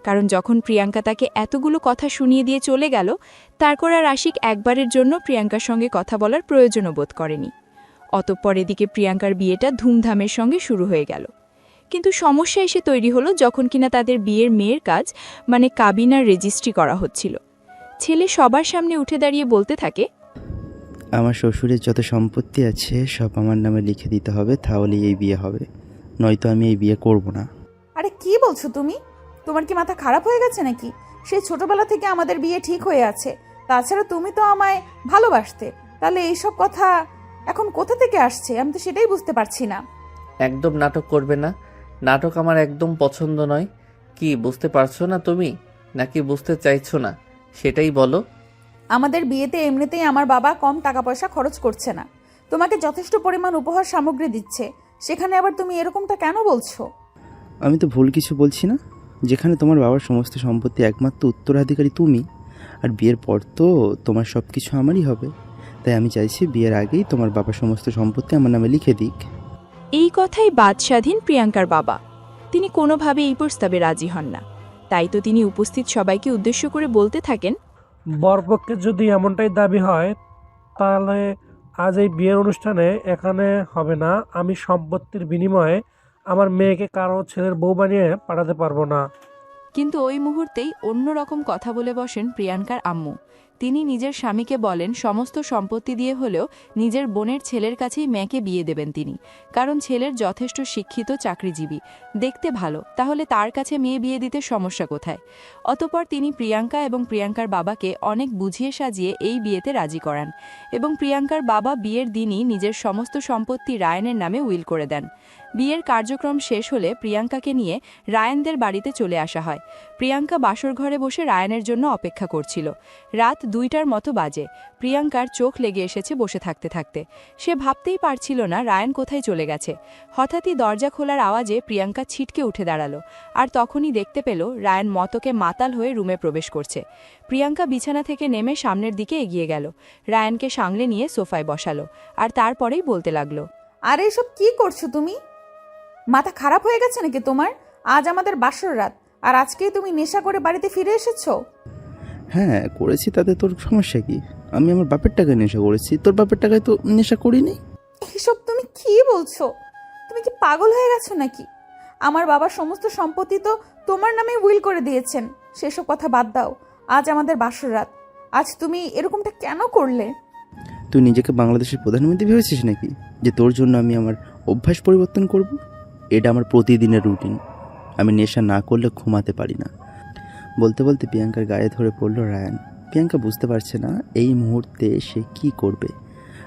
কারণ যখন প্রিয়াঙ্কা তাকে এতগুলো কথা শুনিয়ে দিয়ে চলে গেল, তারপর আর আশিক একবারের জন্য প্রিয়াঙ্কার সঙ্গে কথা বলার প্রয়োজনও বোধ করেনি। অতঃপর এদিকে প্রিয়াঙ্কার বিয়েটা ধুমধামের সঙ্গে শুরু হয়ে গেল। কিন্তু সমস্যা এসে তৈরি হলো যখন কিনা তাদের বিয়ের মেয়ের কাজ মানে কাবিনার রেজিস্ট্রি করা হচ্ছিল। ছেলে সবার সামনে উঠে দাঁড়িয়ে বলতে থাকে, আমার শ্বশুরের যত সম্পত্তি আছে সব আমার নামে লিখে দিতে হবে, তাহলেই এই বিয়ে হবে, নয়তো আমি এই বিয়ে করব না। আরে কি বলছো তুমি? তোমার কি মাথা খারাপ হয়ে গেছে নাকি? সেই ছোটবেলা থেকে আমাদের বিয়ে ঠিক হয়ে আছে। তাছাড়া তুমি তো আমায় ভালোবাসতে, তাহলে এইসব কথা এখন কোথা থেকে আসছে আমি তো সেটাই বুঝতে পারছি না। একদম নাটক করবে না। নাটক আমার একদম পছন্দ নয়। কি বুঝতে পারছো না তুমি? নাকি বুঝতে চাইছো না সেটাই বলো। আমাদের বিয়েতে এমনিতেই আমার বাবা কম টাকা পয়সা খরচ করছে না, তোমাকে যথেষ্ট পরিমাণ উপহার সামগ্রী দিচ্ছে, সেখানে আবার তুমি এরকমটা কেন বলছো? আমি তো ভুল কিছু বলছি না। যেখানে তোমার বাবার সমস্ত সম্পত্তি একমাত্র উত্তরাধিকারী তুমি, আর বিয়ের পর তো তোমার সব কিছু আমারই হবে। তাই আমি চাইছি বিয়ের আগেই তোমার বাবা সমস্ত সম্পত্তি আমার নামে লিখে দিক। এই কথাই বাদশাধীন প্রিয়াঙ্কার বাবা। তিনি কোনোভাবে এই প্রস্তাবে রাজি হন না। তাই তো তিনি উপস্থিত সবাইকে উদ্দেশ্য করে বলতে থাকেন, বরপক্ষে যদি এমনটাই দাবি হয় তাহলে আজ এই বিয়ের অনুষ্ঠানে এখানে হবে না। আমি সম্পত্তির বিনিময়ে আমার মেয়েকে কারো ছেলের বউ বানিয়ে পাঠাতে পারবো না। কিন্তু ওই মুহূর্তেই অন্যরকম কথা বলে বসেন প্রিয়াঙ্কার আম্মু। তিনি নিজের স্বামীকে বলেন সমস্ত সম্পত্তি দিয়ে হলেও নিজের বোনের ছেলের কাছেই মেয়েকে বিয়ে দেবেন তিনি, কারণ ছেলের যথেষ্ট শিক্ষিত, চাকরিজীবী, দেখতে ভালো, তাহলে তার কাছে মেয়ে বিয়ে দিতে সমস্যা কোথায়। অতঃপর তিনি প্রিয়াঙ্কা এবং প্রিয়াঙ্কার বাবাকে অনেক বুঝিয়ে সাজিয়ে এই বিয়েতে রাজি করান এবং প্রিয়াঙ্কার বাবা বিয়ের দিনই নিজের সমস্ত সম্পত্তি রায়ানের নামে উইল করে দেন। বিয়ের কার্যক্রম শেষ হলে প্রিয়াঙ্কাকে নিয়ে রায়ানদের বাড়িতে চলে আসা হয়। প্রিয়াঙ্কা বাসর ঘরে বসে রায়ানের জন্য অপেক্ষা করছিল। রাত 2টার মতো বাজে। প্রিয়াঙ্কার চোখ লেগে এসেছে বসে থাকতে থাকতে। সে ভাবতেই পারছিল না রায়ান কোথায় চলে গেছে। হঠাৎই দরজা খোলার আওয়াজে প্রিয়াঙ্কা ছিটকে উঠে দাঁড়ালো, আর তখনই দেখতে পেল রায়ান মতকে মাতাল হয়ে রুমে প্রবেশ করছে। প্রিয়াঙ্কা বিছানা থেকে নেমে সামনের দিকে এগিয়ে গেল, রায়ানকে সামলে নিয়ে সোফায় বসালো, আর তারপরেই বলতে লাগলো, আরে এসব কি করছো তুমি? মাথা খারাপ হয়ে গেছে নাকি তোমার? আজ আমাদের বাসর রাত, আর আজকেই তুমি নেশা করে বাড়িতে ফিরে এসেছো? হ্যাঁ করেছি, তাতে তোর সমস্যা কি? আমি আমার বাপের টাকায় নেশা করেছি, তোর বাপের টাকায় তো নেশা করিনি। এসব তুমি কি বলছো? তুমি কি পাগল হয়ে গেছো নাকি? আমার বাবার সমস্ত সম্পত্তি তো তোমার নামে উইল করে দিয়েছেন। সেসব কথা বাদ দাও, আজ আমাদের বাসর রাত। আজ তুমি এরকমটা কেন করলে? তুই নিজেকে বাংলাদেশের প্রধানমন্ত্রী ভেবেছিস নাকি, যে তোর জন্য আমি আমার অভ্যাস পরিবর্তন করব? এটা আমার প্রতিদিনের রুটিন। আমি নেশা না করলে ঘুমাতে পারি না। বলতে বলতে প্রিয়াঙ্কার গায়ে ধরে পড়ল রায়ান। প্রিয়াঙ্কা বুঝতে পারছে না এই মুহূর্তে সে কি করবে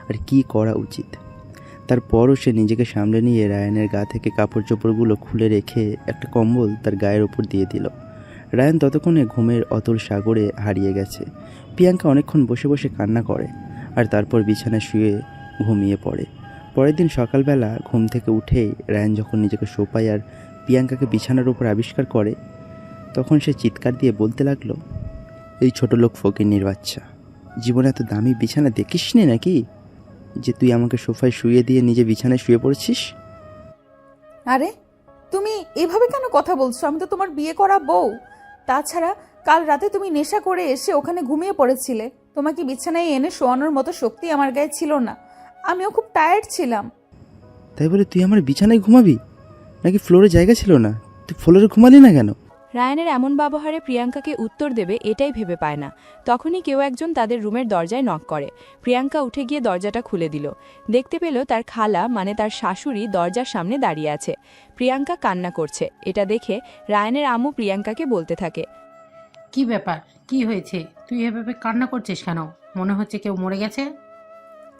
আর কি করা উচিত। তারপরও সে নিজেকে সামলে নিয়ে রায়ানের গা থেকে কাপড় চোপড়গুলো খুলে রেখে একটা কম্বল তার গায়ের ওপর দিয়ে দিল। রায়ান ততক্ষণে ঘুমের অতল সাগরে হারিয়ে গেছে। প্রিয়াঙ্কা অনেকক্ষণ বসে বসে কান্না করে আর তারপর বিছানায় শুয়ে ঘুমিয়ে পড়ে। পরের দিন সকালবেলা ঘুম থেকে উঠেই রায়ান যখন নিজেকে সোফায় আর প্রিয়াঙ্কাকে বিছানার ওপর আবিষ্কার করে, তখন সে চিৎকার দিয়ে বলতে লাগলো, এই ছোট লোক ফকিন্নির বাচ্চা, জীবনে এত দামি বিছানা দেখিসনি নাকি, যে তুই আমাকে সোফায় শুয়ে দিয়ে নিজে বিছানায় শুয়ে পড়েছিস? আরে তুমি এভাবে কেন কথা বলছো? আমি তো তোমার বিয়ে করা বউ। তাছাড়া কাল রাতে তুমি নেশা করে এসে ওখানে ঘুমিয়ে পড়েছিলে। তোমাকে বিছানায় এনে শোয়ানোর মতো শক্তি আমার গায়ে ছিল না। আমিও খুব টায়ার্ড ছিলাম। তাই বলে তুই আমার বিছানায় ঘুমাবি নাকি? ফ্লোরে জায়গা ছিল না, তুই ফ্লোরে ঘুমালি না কেন? রায়ানের এমন ব্যবহারে প্রিয়াঙ্কাকে উত্তর দেবে এটাই ভেবে পায় না। তখনই কেউ একজন তাদের রুমের দরজায় নক করে। প্রিয়াঙ্কা উঠে গিয়ে দরজাটা খুলে দিল। দেখতে পেল তার খালা মানে তার শাশুড়ি দরজার সামনে দাঁড়িয়ে আছে। প্রিয়াঙ্কা কান্না করছে। এটা দেখে রায়ানের আম্মু প্রিয়াঙ্কাকে বলতে থাকে, কি ব্যাপার, কি হয়েছে? তুই এভাবে কান্না করছিস কেন? মনে হচ্ছে কেউ মরে গেছে।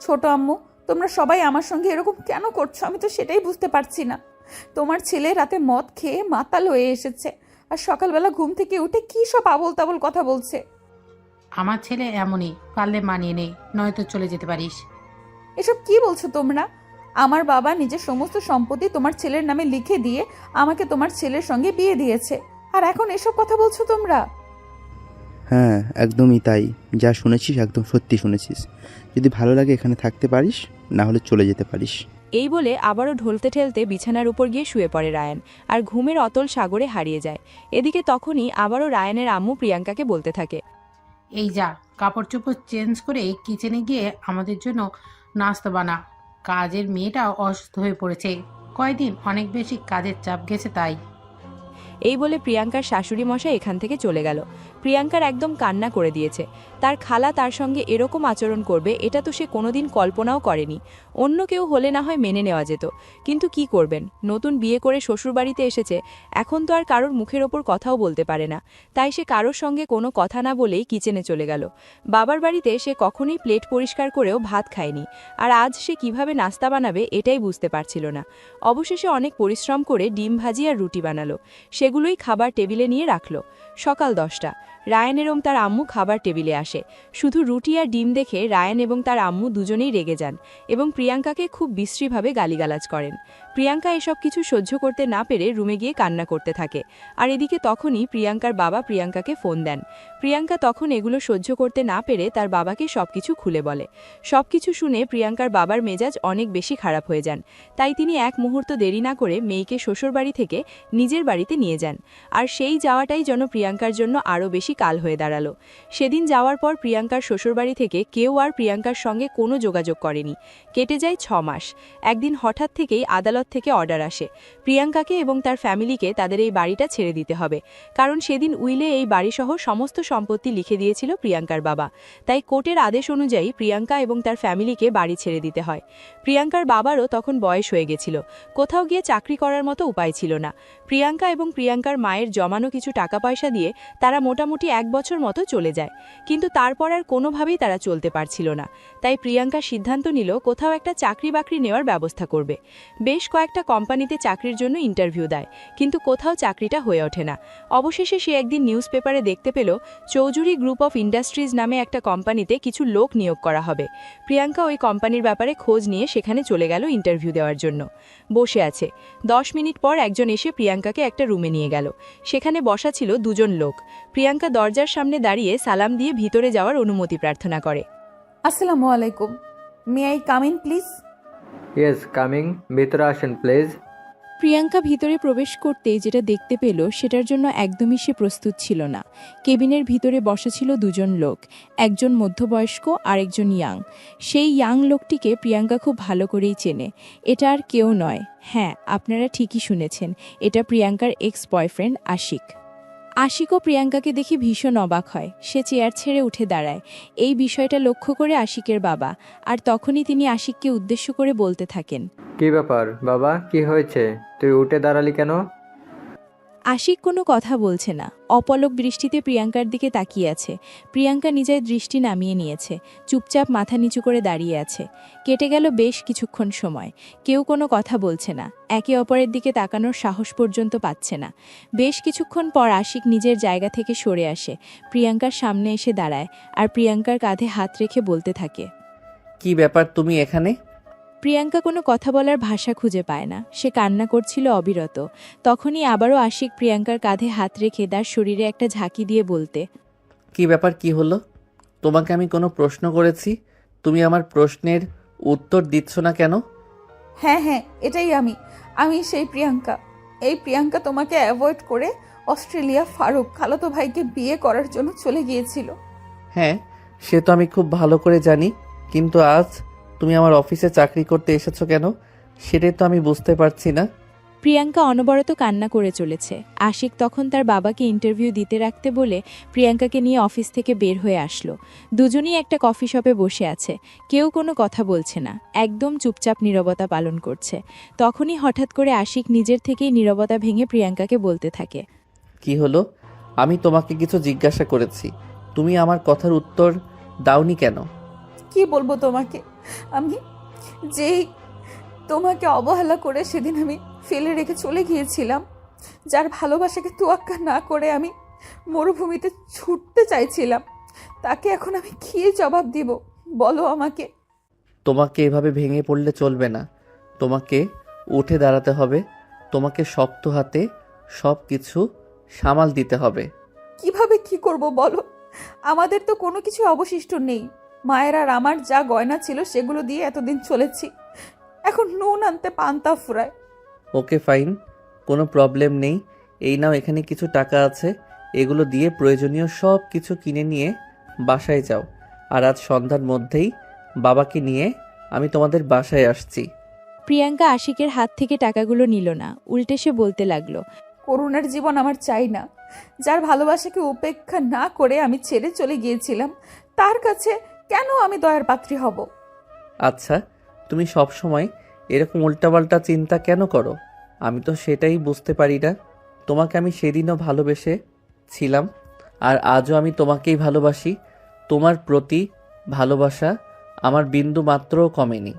ছোট আম্মু, তোমরা সবাই আমার সঙ্গে এরকম কেন করছো? আমি তো সেটাই বুঝতে পারছি না। তোমার ছেলে রাতে মদ খেয়ে মাতাল হয়ে এসেছে, আর সকালবেলা ঘুম থেকে উঠে কি সব আবোল তাবোল কথা বলছে। আমার ছেলে এমনই, পারলে মানিয়ে নে, নয়তো চলে যেতে পারিস। এসব কি বলছো তোমরা? আমার বাবা নিজের সমস্ত সম্পত্তি তোমার ছেলের নামে লিখে দিয়ে আমাকে তোমার ছেলের সঙ্গে বিয়ে দিয়েছে, আর এখন এসব কথা বলছো তোমরা? হ্যাঁ একদমই তাই, যা শুনেছিস একদম সত্যি শুনেছিস। যদি ভালো লাগে এখানে থাকতে পারিস, না হলে চলে যেতে পারিস। এই বলে আবারও ঢলতে ঠেলতে বিছানার উপর গিয়ে শুয়ে পড়ে রায়ান, আর ঘুমের অতল সাগরে হারিয়ে যায়। এদিকে তখনই আবারও রায়ানের আম্মু প্রিয়াঙ্কাকে বলতে থাকে, এই যা, কাপড় চোপড় চেঞ্জ করে কিচেনে গিয়ে আমাদের জন্য নাস্তা বানা। কাজের মেয়েটা অসুস্থ হয়ে পড়েছে, কয়দিন অনেক বেশি কাজের চাপ গেছে তাই। এই বলে প্রিয়াঙ্কার শাশুড়ি মশাই এখান থেকে চলে গেল। প্রিয়াঙ্কার একদম কান্না করে দিয়েছে। তার খালা তার সঙ্গে এরকম আচরণ করবে এটা তো সে কোনোদিন কল্পনাও করেনি। অন্য কেউ হলে না হয় মেনে নেওয়া যেত, কিন্তু কি করবেন, নতুন বিয়ে করে শ্বশুরবাড়িতে এসেছে, এখন তো আর কারোর মুখের ওপর কথাও বলতে পারে না। তাই সে কারোর সঙ্গে কোনো কথা না বলেই কিচেনে চলে গেল। বাবার বাড়িতে সে কখনোই প্লেট পরিষ্কার করেও ভাত খায়নি, আর আজ সে কিভাবে নাস্তা বানাবে এটাই বুঝতে পারছিল না। অবশেষে অনেক পরিশ্রম করে ডিম ভাজি আর রুটি বানালো, সেগুলোই খাবার টেবিলে নিয়ে রাখল। সকাল 10টা। রায়ান এবং তার আম্মু খাবার টেবিলে আসে। শুধু রুটি আর ডিম দেখে রায়ান এবং তার আম্মু দুজনেই রেগে যান এবং প্রিয়াঙ্কাকে খুব বিশ্রীভাবে গালিগালাজ করেন। প্রিয়াঙ্কা এসব কিছু সহ্য করতে না পেরে রুমে গিয়ে কান্না করতে থাকে। আর এদিকে তখনই প্রিয়াঙ্কার বাবা প্রিয়াঙ্কাকে ফোন দেন। প্রিয়াঙ্কা তখন এগুলো সহ্য করতে না পেরে তার বাবাকে সবকিছু খুলে বলে। সবকিছু শুনে প্রিয়াঙ্কার বাবার মেজাজ অনেক বেশি খারাপ হয়ে যান। তাই তিনি এক মুহূর্ত দেরি না করে মেয়েকে শ্বশুরবাড়ি থেকে নিজের বাড়িতে নিয়ে যান। আর সেই যাওয়াটাই যেন প্রিয়াঙ্কার জন্য আরও বেশি কাল হয়ে দাঁড়ালো। সেদিন যাওয়ার পর প্রিয়াঙ্কার শ্বশুরবাড়ি থেকে কেউ আর প্রিয়াঙ্কার সঙ্গে কোনো যোগাযোগ করেনি। কেটে যায় 6 মাস। একদিন হঠাৎ থেকেই আদালত থেকে অর্ডার আসে, প্রিয়াঙ্কাকে এবং তার ফ্যামিলিকে তাদের এই বাড়িটা ছেড়ে দিতে হবে। কারণ সেদিন উইলে এই বাড়িসহ সমস্ত সম্পত্তি লিখে দিয়েছিল প্রিয়াঙ্কার বাবা। তাই কোর্টের আদেশ অনুযায়ী প্রিয়াঙ্কা এবং তার ফ্যামিলিকে বাড়ি ছেড়ে দিতে হয়। প্রিয়াঙ্কার বাবারও তখন বয়স হয়ে গেছিল, কোথাও গিয়ে চাকরি করার মতো উপায় ছিল না। প্রিয়াঙ্কা এবং প্রিয়াঙ্কার মায়ের জমানো কিছু টাকা পয়সা দিয়ে তারা মোটামুটি 1 বছর মতো চলে যায়, কিন্তু তারপর আর কোনোভাবেই তারা চলতে পারছিল না। তাই প্রিয়াঙ্কা সিদ্ধান্ত নিল কোথাও একটা চাকরি বাকরি নেওয়ার ব্যবস্থা করবে। বেশ কয়েকটা কোম্পানিতে চাকরির জন্য ইন্টারভিউ দেয়, কিন্তু কোথাও চাকরিটা হয়ে ওঠে না। অবশেষে সে একদিন নিউজ পেপারে দেখতে পেল চৌধুরী গ্রুপ অফ ইন্ডাস্ট্রিজ নামে একটা কোম্পানিতে কিছু লোক নিয়োগ করা হবে। প্রিয়াঙ্কা ওই কোম্পানির ব্যাপারে খোঁজ নিয়ে সেখানে চলে গেল ইন্টারভিউ দেওয়ার জন্য। বসে আছে। 10 মিনিট পর একজন এসে প্রিয়াঙ্কাকে একটা রুমে নিয়ে গেল। সেখানে বসা ছিল 2 জন লোক। প্রিয়াঙ্কা দরজার সামনে দাঁড়িয়ে সালাম দিয়ে ভিতরে যাওয়ার অনুমতি প্রার্থনা করে। আসসালামু আলাইকুম, may I come in please? Yes, coming. ভিতরে আসেন প্লিজ। প্রিয়াঙ্কা ভিতরে প্রবেশ করতেই যেটা দেখতে পেল সেটার জন্য একদমই সে প্রস্তুত ছিল না। কেবিনের ভিতরে বসা ছিল 2 জন লোক, একজন মধ্যবয়স্ক আর একজন ইয়াং। সেই ইয়াং লোকটিকে প্রিয়াঙ্কা খুব ভালো করেই চেনে। এটা আর কেউ নয়, হ্যাঁ আপনারা ঠিকই শুনেছেন, এটা প্রিয়াঙ্কার এক্স বয়ফ্রেন্ড আশিক। আশিকও প্রিয়াঙ্কাকে দেখে ভীষণ অবাক হয়। সে চেয়ার ছেড়ে উঠে দাঁড়ায়। এই বিষয়টা লক্ষ্য করে আশিকের বাবা, আর তখনই তিনি আশিককে উদ্দেশ্য করে বলতে থাকেন, কি ব্যাপার বাবা, কি হয়েছে? তুই উঠে দাঁড়ালি কেন? আশিক কোনো কথা বলছে না, অপলক দৃষ্টিতে প্রিয়াঙ্কার দিকে তাকিয়ে আছে। প্রিয়াঙ্কা নিজের দৃষ্টি নামিয়ে নিয়েছে, চুপচাপ মাথা নিচু করে দাঁড়িয়ে আছে। কেটে গেল বেশ কিছুক্ষণ সময়, কেউ কোনো কথা বলছে না, একে অপরের দিকে তাকানোর সাহস পর্যন্ত পাচ্ছে না। বেশ কিছুক্ষণ পর আশিক নিজের জায়গা থেকে সরে আসে, প্রিয়াঙ্কার সামনে এসে দাঁড়ায় আর প্রিয়াঙ্কার কাঁধে হাত রেখে বলতে থাকে, কি ব্যাপার তুমি এখানে? প্রিয়াঙ্কা কোনো কথা বলার ভাষা খুঁজে পায় না, সে কান্না করছিল অবিরত। তখনই আবারও আশিক প্রিয়াঙ্কার কাঁধে হাত রেখে তার শরীরে একটা ঝাঁকি দিয়ে বলতে, কি ব্যাপার, কি হলো? তোমাকে আমি কোনো প্রশ্ন করেছি? তুমি আমার প্রশ্নের উত্তর দিচ্ছ না কেন? হ্যাঁ হ্যাঁ, এটাই আমি সেই প্রিয়াঙ্কা। এই প্রিয়াঙ্কা তোমাকে অ্যাভয়েড করে অস্ট্রেলিয়া ফারুক খালাতো ভাইকে বিয়ে করার জন্য চলে গিয়েছিল। হ্যাঁ, সে তো আমি খুব ভালো করে জানি, কিন্তু আজ তুমি আমার অফিসে চাকরি করতে এসেছো কেন সেটাই তো আমি বুঝতে পারছি না। প্রিয়াঙ্কা অনবরত কান্না করে চলেছে। আশিক তখন তার বাবাকে ইন্টারভিউ দিতে রাখতে বলে প্রিয়াঙ্কাকে নিয়ে অফিস থেকে বের হয়ে আসলো। দুজনেই একটা কফি শপে বসে আছে, কেউ কোনো কথা বলছে না, একদম চুপচাপ নীরবতা পালন করছে। তখনই হঠাৎ করে আশিক নিজের থেকেই নীরবতা ভেঙে প্রিয়াঙ্কাকে বলতে থাকে, কি হলো? আমি তোমাকে কিছু জিজ্ঞাসা করেছি, তুমি আমার কথার উত্তর দাওনি কেন? কি বলবো তোমাকে, আমি যেই তোমাকে অবহেলা করে সেদিন আমি ফেলে রেখে চলে গিয়েছিলাম, যার ভালোবাসাকে তোয়াক্কা না করে আমি মরুভূমিতে ছুটতে চাইছিলাম, তাকে এখন আমি কি জবাব দিব বলো আমাকে? তোমাকে এভাবে ভেঙে পড়লে চলবে না, তোমাকে উঠে দাঁড়াতে হবে, তোমাকে শক্ত হাতে সব কিছু সামাল দিতে হবে। কিভাবে কি করব বলো? আমাদের তো কোনো কিছু অবশিষ্ট নেই। মায়ের আর আমার যা গয়না ছিল সেগুলো দিয়ে এতদিন চলেছি, এখন নুন আনতে পান্তা ফুরায়। ওকে ফাইন, কোনো প্রবলেম নেই। এই নাও, এখানে কিছু টাকা আছে, এগুলো দিয়ে প্রয়োজনীয় সব কিছু কিনে নিয়ে বাসায় যাও। আর আজ সন্ধ্যার মধ্যেই বাবাকে নিয়ে আমি তোমাদের বাসায় আসছি। প্রিয়াঙ্কা আশিকের হাত থেকে টাকাগুলো নিল না, উল্টে সে বলতে লাগলো, করুণার জীবন আমার চাই না। যার ভালোবাসাকে উপেক্ষা না করে আমি ছেড়ে চলে গিয়েছিলাম, তার কাছে কেন আমি দয়ার পাত্রী হব? আচ্ছা, তুমি সব সময় এরকম উল্টাপাল্টা চিন্তা কেন করো? আমি তো সেটাই বুঝতে পারি না। তোমাকে আমি সেদিনও ভালোবেসে ছিলাম, আর আজও আমি তোমাকেই ভালোবাসি। তোমার প্রতি ভালোবাসা আমার বিন্দু মাত্রও কমেনি।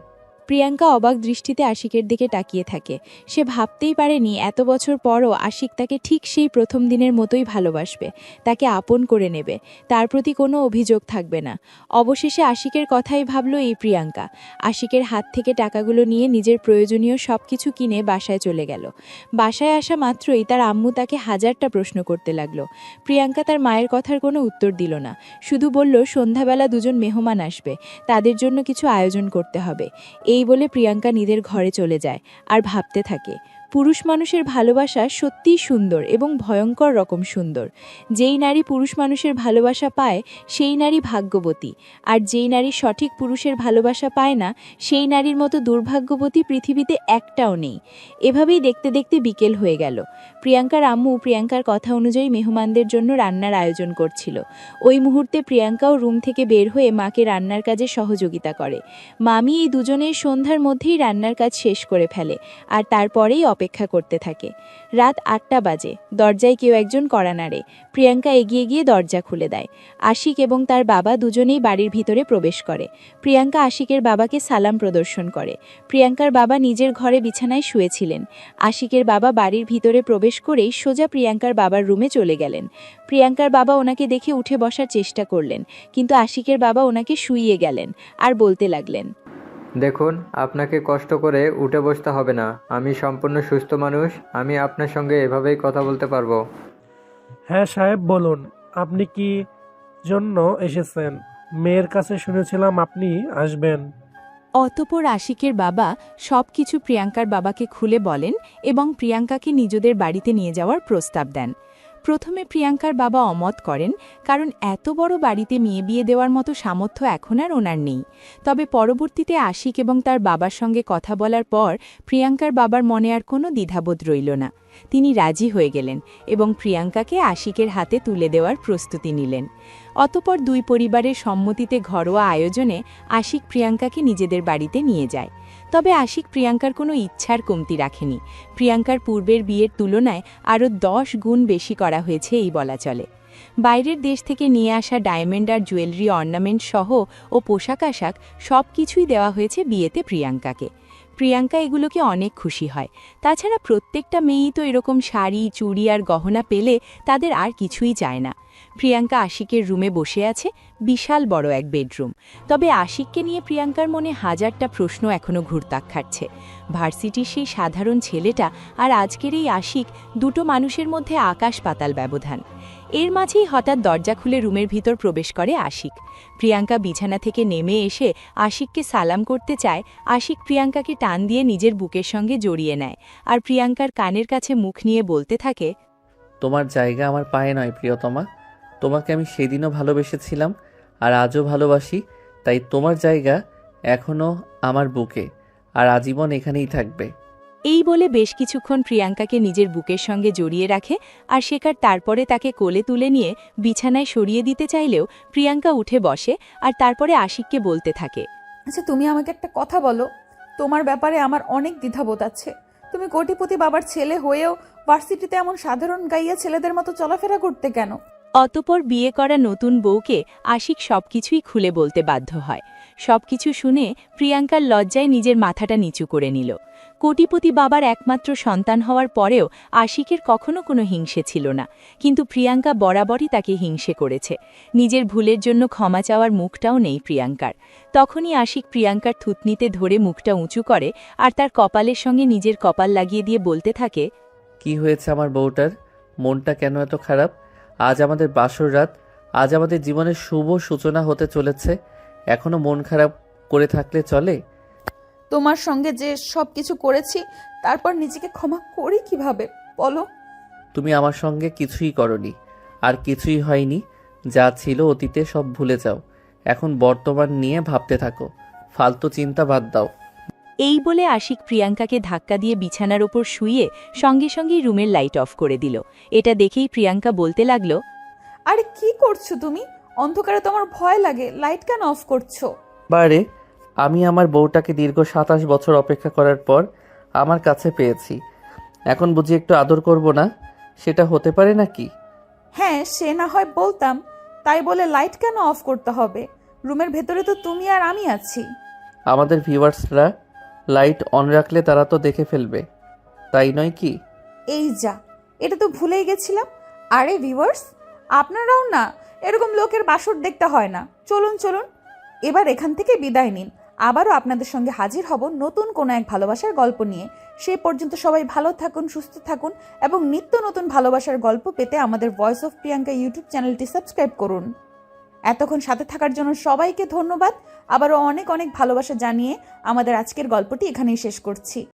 প্রিয়াঙ্কা অবাক দৃষ্টিতে আশিকের দিকে তাকিয়ে থাকে। সে ভাবতেই পারেনি এত বছর পরও আশিক তাকে ঠিক সেই প্রথম দিনের মতোই ভালোবাসবে, তাকে আপন করে নেবে, তার প্রতি কোনো অভিযোগ থাকবে না। অবশেষে আশিকের কথাই ভাবল এই প্রিয়াঙ্কা। আশিকের হাত থেকে টাকাগুলো নিয়ে নিজের প্রয়োজনীয় সব কিছু কিনে বাসায় চলে গেল। বাসায় আসা মাত্রই তার আম্মু তাকে হাজারটা প্রশ্ন করতে লাগলো। প্রিয়াঙ্কা তার মায়ের কথার কোনো উত্তর দিল না, শুধু বলল সন্ধ্যাবেলা দুজন মেহমান আসবে, তাদের জন্য কিছু আয়োজন করতে হবে। এই বলে প্রিয়াঙ্কা নিজের ঘরে চলে যায় আর ভাবতে থাকে, পুরুষ মানুষের ভালোবাসা সত্যিই সুন্দর এবং ভয়ঙ্কর রকম সুন্দর। যেই নারী পুরুষ মানুষের ভালোবাসা পায় সেই নারী ভাগ্যবতী, আর যেই নারী সঠিক পুরুষের ভালোবাসা পায় না সেই নারীর মতো দুর্ভাগ্যবতী পৃথিবীতে একটাও নেই। এভাবেই দেখতে দেখতে বিকেল হয়ে গেল। প্রিয়াঙ্কার আম্মু প্রিয়াঙ্কার কথা অনুযায়ী মেহমানদের জন্য রান্নার আয়োজন করছিল। ওই মুহূর্তে প্রিয়াঙ্কাও রুম থেকে বের হয়ে মাকে রান্নার কাজে সহযোগিতা করে। মামি এই দুজনের সন্ধ্যার মধ্যেই রান্নার কাজ শেষ করে ফেলে আর তারপরেই অপেক্ষা করতে থাকে। রাত ৮টা বাজে, দরজায় কেউ একজন কড়া নাড়ে। প্রিয়াঙ্কা এগিয়ে গিয়ে দরজা খুলে দেয়। আশিক এবং তার বাবা দুজনেই বাড়ির ভিতরে প্রবেশ করে। প্রিয়াঙ্কা আশিকের বাবাকে সালাম প্রদর্শন করে। প্রিয়াঙ্কার বাবা নিজের ঘরে বিছানায় শুয়েছিলেন। আশিকের বাবা বাড়ির ভিতরে প্রবেশ করেই সোজা প্রিয়াঙ্কার বাবার রুমে চলে গেলেন। প্রিয়াঙ্কার বাবা ওনাকে দেখে উঠে বসার চেষ্টা করলেন, কিন্তু আশিকের বাবা ওনাকে শুইয়ে গেলেন আর বলতে লাগলেন, দেখুন, আপনাকে কষ্ট করে উঠে বসতে হবে না। আমি সম্পূর্ণ সুস্থ মানুষ, আমি আপনার সঙ্গে এভাবেই কথা বলতে পারবো। হ্যাঁ সাহেব, বলুন আপনি কি জন্য এসেছেন? মেয়ের কাছে শুনেছিলাম আপনি আসবেন। অতঃপর আশিকের বাবা সবকিছু প্রিয়াঙ্কার বাবাকে খুলে বলেন এবং প্রিয়াঙ্কাকে নিজেদের বাড়িতে নিয়ে যাওয়ার প্রস্তাব দেন। প্রথমে প্রিয়াঙ্কার বাবা অমত করেন, কারণ এত বড় বাড়িতে মেয়ে বিয়ে দেওয়ার মতো সামর্থ্য এখন আর ওনার নেই। তবে পরবর্তীতে আশিক এবং তার বাবার সঙ্গে কথা বলার পর প্রিয়াঙ্কার বাবার মনে আর কোনো দ্বিধাবোধ রইল না। তিনি রাজি হয়ে গেলেন এবং প্রিয়াঙ্কাকে আশিকের হাতে তুলে দেওয়ার প্রস্তুতি নিলেন। অতঃপর দুই পরিবারের সম্মতিতে ঘরোয়া আয়োজনে আশিক প্রিয়াঙ্কাকে নিজেদের বাড়িতে নিয়ে যায়। তবে আশিক প্রিয়াঙ্কার কোনো ইচ্ছার কমতি রাখেনি। প্রিয়াঙ্কার পূর্বের বিয়ের তুলনায় আরও 10 গুণ বেশি করা হয়েছে এই বলা চলে। বাইরের দেশ থেকে নিয়ে আসা ডায়মন্ড আর জুয়েলারি অর্নামেন্ট সহ ও পোশাক আশাক সব কিছুই দেওয়া হয়েছে বিয়েতে প্রিয়াঙ্কাকে। প্রিয়াঙ্কা এগুলোকে অনেক খুশি হয়। তাছাড়া প্রত্যেকটা মেয়েই তো এরকম শাড়ি, চুড়ি আর গহনা পেলে তাদের আর কিছুই চায় না। প্রিয়াঙ্কা আশিকের রুমে বসে আছে, বিশাল বড় এক বেডরুম। তবে আশিককে নিয়ে প্রিয়াঙ্কার মনে হাজারটা প্রশ্ন এখনও ঘুরপাক খাচ্ছে। ভার্সিটির সেই সাধারণ ছেলেটা আর আজকের এই আশিক, দুটো মানুষের মধ্যে আকাশ পাতাল ব্যবধান। এর মাঝেই হঠাৎ দরজা খুলে রুমের ভিতর প্রবেশ করে আশিক। প্রিয়াঙ্কা বিছানা থেকে নেমে এসে আশিককে সালাম করতে চায়। আশিক প্রিয়াঙ্কাকে টান দিয়ে নিজের বুকের সঙ্গে জড়িয়ে নেয় আর প্রিয়াঙ্কার কানের কাছে মুখ নিয়ে বলতে থাকে, তোমার জায়গা আমার পায়ে নয় প্রিয়তমা। তোমাকে আমি সেদিনও ভালোবেসেছিলাম আর আজও ভালোবাসি, তাই তোমার জায়গা এখনও আমার বুকে, আর আজীবন এখানেই থাকবে। এই বলে বেশ কিছুক্ষণ প্রিয়াঙ্কাকে নিজের বুকের সঙ্গে জড়িয়ে রাখে আর শেখার তারপরে তাকে কোলে তুলে নিয়ে বিছানায় সরিয়ে দিতে চাইলেও প্রিয়াঙ্কা উঠে বসে আর তারপরে আশিককে বলতে থাকে, আচ্ছা, তুমি আমাকে একটা কথা বলো। তোমার ব্যাপারে আমার অনেক দ্বিধাবোধ আছে। তুমি কোটিপতি বাবার ছেলে হয়েও ভার্সিটিতে এমন সাধারণ গাইয়া ছেলেদের মতো চলাফেরা করতে কেন? অতঃপর বিয়ে করা নতুন বউকে আশিক সবকিছুই খুলে বলতে বাধ্য হয়। সবকিছু শুনে প্রিয়াঙ্কার লজ্জায় নিজের মাথাটা নিচু করে নিল। কোটিপতি বাবার একমাত্র সন্তান হওয়ার পরেও আশিকের কখনো কোনো হিংসে ছিল না, কিন্তু প্রিয়াঙ্কা বরাবরই তাকে হিংসে করেছে। নিজের ভুলের জন্য ক্ষমা চাওয়ার মুখটাও নেই প্রিয়াঙ্কার। তখনই আশিক প্রিয়াঙ্কার থুতনিতে ধরে মুখটা উঁচু করে আর তার কপালের সঙ্গে নিজের কপাল লাগিয়ে দিয়ে বলতে থাকে, কি হয়েছে আমার বউটার? মনটা কেন এত খারাপ? আজ আমাদের বাসর রাত, আজ আমাদের জীবনের শুভ সূচনা হতে চলেছে, এখনো মন খারাপ করে থাকলে চলে? তোমার সঙ্গে যে সব কিছু করেছি, তারপর নিজেকে ক্ষমা করি কিভাবে বলো? তুমি আমার সঙ্গে কিছুই করনি, আর কিছুই হয়নি। যা ছিল অতীতে সব ভুলে যাও। এখন বর্তমান নিয়ে ভাবতে থাকো, ফালতু চিন্তা বাদ দাও। এই বলে আশিক প্রিয়াঙ্কাকে ধাক্কা দিয়ে বিছানার ওপর শুইয়ে সঙ্গে সঙ্গেই রুমের লাইট অফ করে দিল। এটা দেখেই প্রিয়াঙ্কা বলতে লাগলো, আরে কি করছো তুমি? অন্ধকারে তোমার ভয় লাগে, লাইট কেন অফ করছো? বারে আমি আমার বউটাকে দীর্ঘ 27 বছর অপেক্ষা করার পর আমার কাছে পেয়েছি, এখন বুঝি একটু আদর করব না? সেটা হতে পারে নাকি? হ্যাঁ, সে না হয় বলতাম, তাই বলে লাইট কেন অফ করতে হবে? রুমের ভেতরে তো তুমি আর আমি আছি। আমাদের ভিউয়ার্সরা লাইট অন রাখলে তারা তো দেখে ফেলবে, তাই নয় কি? এই যা, এটা তো ভুলেই গেছিলাম। আরে ভিউয়ার্স, আপনারাও না এরকম লোকের বাসর দেখতে হয় না। চলুন চলুন, এবার এখান থেকে বিদায় নিন। আবারও আপনাদের সঙ্গে হাজির হব নতুন কোনো এক ভালোবাসার গল্প নিয়ে। সেই পর্যন্ত সবাই ভালো থাকুন, সুস্থ থাকুন এবং নিত্য নতুন ভালোবাসার গল্প পেতে আমাদের ভয়েস অফ প্রিয়াঙ্কা ইউটিউব চ্যানেলটি সাবস্ক্রাইব করুন। এতক্ষণ সাথে থাকার জন্য সবাইকে ধন্যবাদ। আবারও অনেক অনেক ভালোবাসা জানিয়ে আমাদের আজকের গল্পটি এখানেই শেষ করছি।